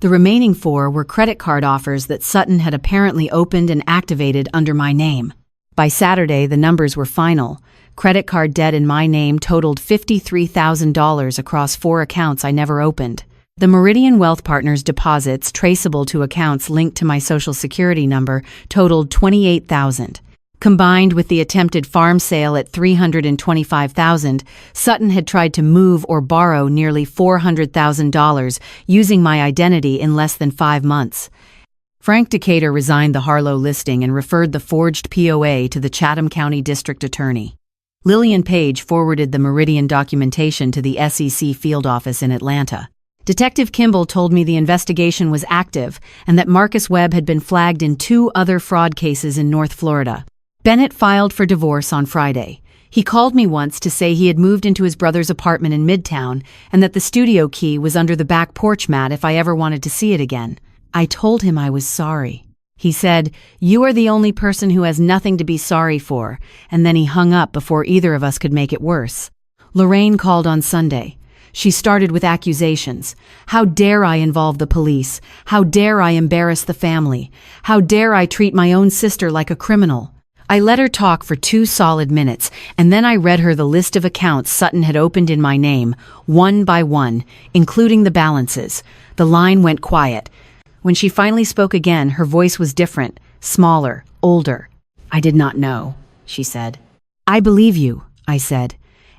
The remaining 4 were credit card offers that Sutton had apparently opened and activated under my name. By Saturday, the numbers were final. Credit card debt in my name totaled $53,000 across 4 accounts I never opened. The Meridian Wealth Partners deposits traceable to accounts linked to my Social Security number totaled $28,000. Combined with the attempted farm sale at $325,000, Sutton had tried to move or borrow nearly $400,000 using my identity in less than 5 months. Frank Decatur resigned the Harlow listing and referred the forged POA to the Chatham County District Attorney. Lillian Page forwarded the Meridian documentation to the SEC field office in Atlanta. Detective Kimball told me the investigation was active and that Marcus Webb had been flagged in 2 other fraud cases in North Florida. Bennett filed for divorce on Friday. He called me once to say he had moved into his brother's apartment in Midtown and that the studio key was under the back porch mat if I ever wanted to see it again. I told him I was sorry. He said, "You are the only person who has nothing to be sorry for," and then he hung up before either of us could make it worse. Lorraine called on Sunday. She started with accusations. How dare I involve the police? How dare I embarrass the family? How dare I treat my own sister like a criminal? I let her talk for 2 solid minutes, and then I read her the list of accounts Sutton had opened in my name, one by one, including the balances. The line went quiet. When she finally spoke again, her voice was different, smaller, older. "I did not know," she said. "I believe you," I said.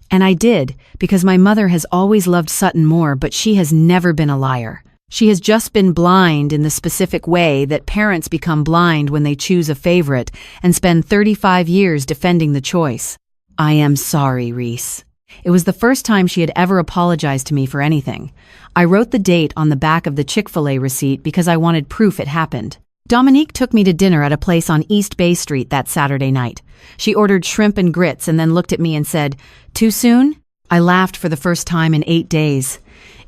And I did, because my mother has always loved Sutton more, but she has never been a liar. She has just been blind in the specific way that parents become blind when they choose a favorite and spend 35 years defending the choice. "I am sorry, Reese." It was the first time she had ever apologized to me for anything. I wrote the date on the back of the Chick-fil-A receipt because I wanted proof it happened. Dominique took me to dinner at a place on East Bay Street that Saturday night. She ordered shrimp and grits and then looked at me and said, "Too soon?" I laughed for the first time in 8 days.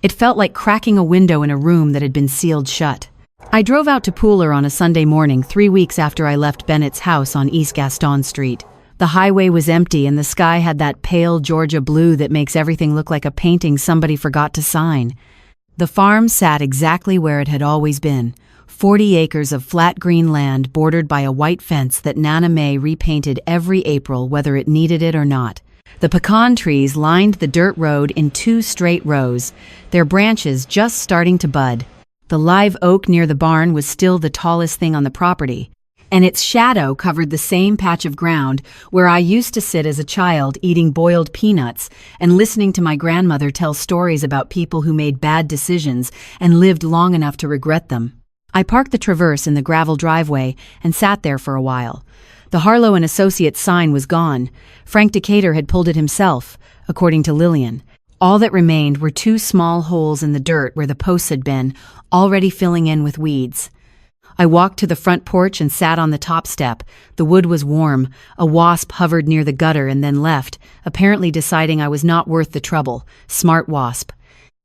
It felt like cracking a window in a room that had been sealed shut. I drove out to Pooler on a Sunday morning 3 weeks after I left Bennett's house on East Gaston Street. The highway was empty and the sky had that pale Georgia blue that makes everything look like a painting somebody forgot to sign. The farm sat exactly where it had always been. 40 acres of flat green land bordered by a white fence that Nana May repainted every April whether it needed it or not. The pecan trees lined the dirt road in 2 straight rows, their branches just starting to bud. The live oak near the barn was still the tallest thing on the property, and its shadow covered the same patch of ground where I used to sit as a child eating boiled peanuts and listening to my grandmother tell stories about people who made bad decisions and lived long enough to regret them. I parked the Traverse in the gravel driveway and sat there for a while. The Harlow and Associates sign was gone. Frank Decatur had pulled it himself, according to Lillian. All that remained were 2 small holes in the dirt where the posts had been, already filling in with weeds. I walked to the front porch and sat on the top step. The wood was warm. A wasp hovered near the gutter and then left, apparently deciding I was not worth the trouble. Smart wasp.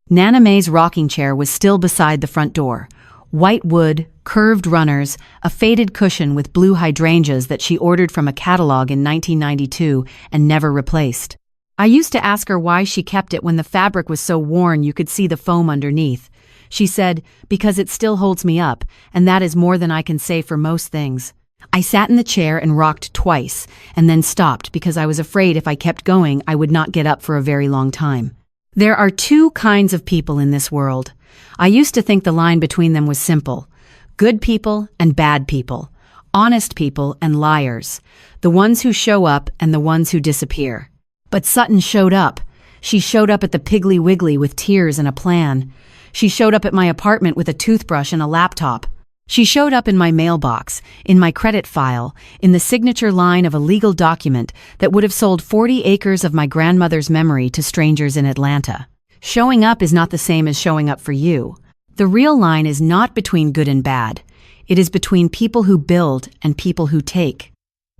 Nana May's rocking chair was still beside the front door. White wood, curved runners, a faded cushion with blue hydrangeas that she ordered from a catalog in 1992 and never replaced. I used to ask her why she kept it when the fabric was so worn you could see the foam underneath. She said, "Because it still holds me up, and that is more than I can say for most things." I sat in the chair and rocked twice, and then stopped because I was afraid if I kept going I would not get up for a very long time. There are 2 kinds of people in this world. I used to think the line between them was simple. Good people and bad people. Honest people and liars. The ones who show up and the ones who disappear. But Sutton showed up. She showed up at the Piggly Wiggly with tears and a plan. She showed up at my apartment with a toothbrush and a laptop. She showed up in my mailbox, in my credit file, in the signature line of a legal document that would have sold 40 acres of my grandmother's memory to strangers in Atlanta. Showing up is not the same as showing up for you. The real line is not between good and bad. It is between people who build and people who take.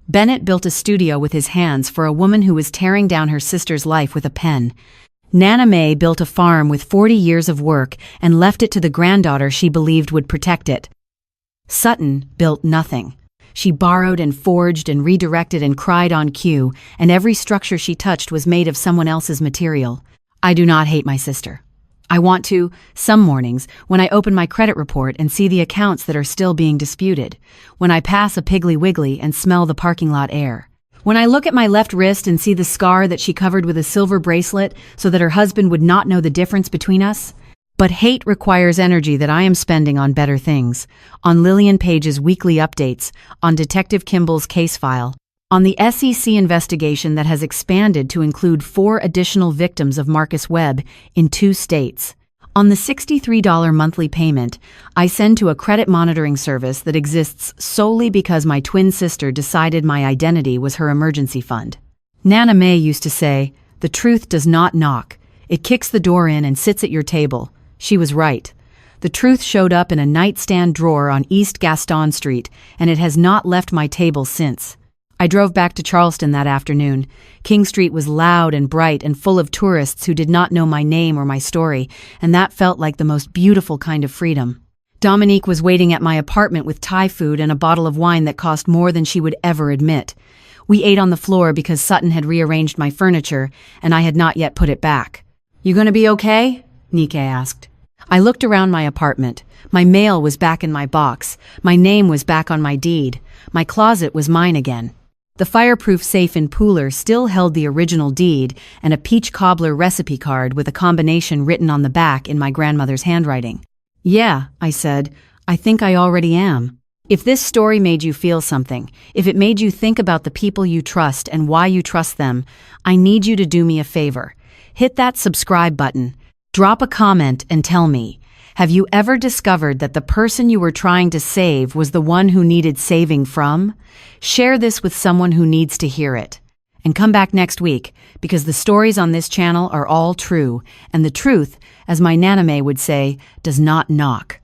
Bennett built a studio with his hands for a woman who was tearing down her sister's life with a pen. Nana May built a farm with 40 years of work and left it to the granddaughter she believed would protect it. Sutton built nothing. She borrowed and forged and redirected and cried on cue, and every structure she touched was made of someone else's material. I do not hate my sister. I want to, some mornings, when I open my credit report and see the accounts that are still being disputed, when I pass a Piggly Wiggly and smell the parking lot air, when I look at my left wrist and see the scar that she covered with a silver bracelet so that her husband would not know the difference between us. But hate requires energy that I am spending on better things, on Lillian Page's weekly updates, on Detective Kimball's case file, on the SEC investigation that has expanded to include 4 additional victims of Marcus Webb in 2 states, on the $63 monthly payment I send to a credit monitoring service that exists solely because my twin sister decided my identity was her emergency fund. Nana May used to say, "The truth does not knock. It kicks the door in and sits at your table." She was right. The truth showed up in a nightstand drawer on East Gaston Street, and it has not left my table since. I drove back to Charleston that afternoon. King Street was loud and bright and full of tourists who did not know my name or my story, and that felt like the most beautiful kind of freedom. Dominique was waiting at my apartment with Thai food and a bottle of wine that cost more than she would ever admit. We ate on the floor because Sutton had rearranged my furniture, and I had not yet put it back. "You gonna be okay?" Nike asked. I looked around my apartment. My mail was back in my box. My name was back on my deed. My closet was mine again. The fireproof safe in Pooler still held the original deed and a peach cobbler recipe card with a combination written on the back in my grandmother's handwriting. "Yeah," I said, "I think I already am." If this story made you feel something, if it made you think about the people you trust and why you trust them, I need you to do me a favor. Hit that subscribe button. Drop a comment and tell me, have you ever discovered that the person you were trying to save was the one who needed saving from? Share this with someone who needs to hear it. And come back next week, because the stories on this channel are all true, and the truth, as my Nana May would say, does not knock.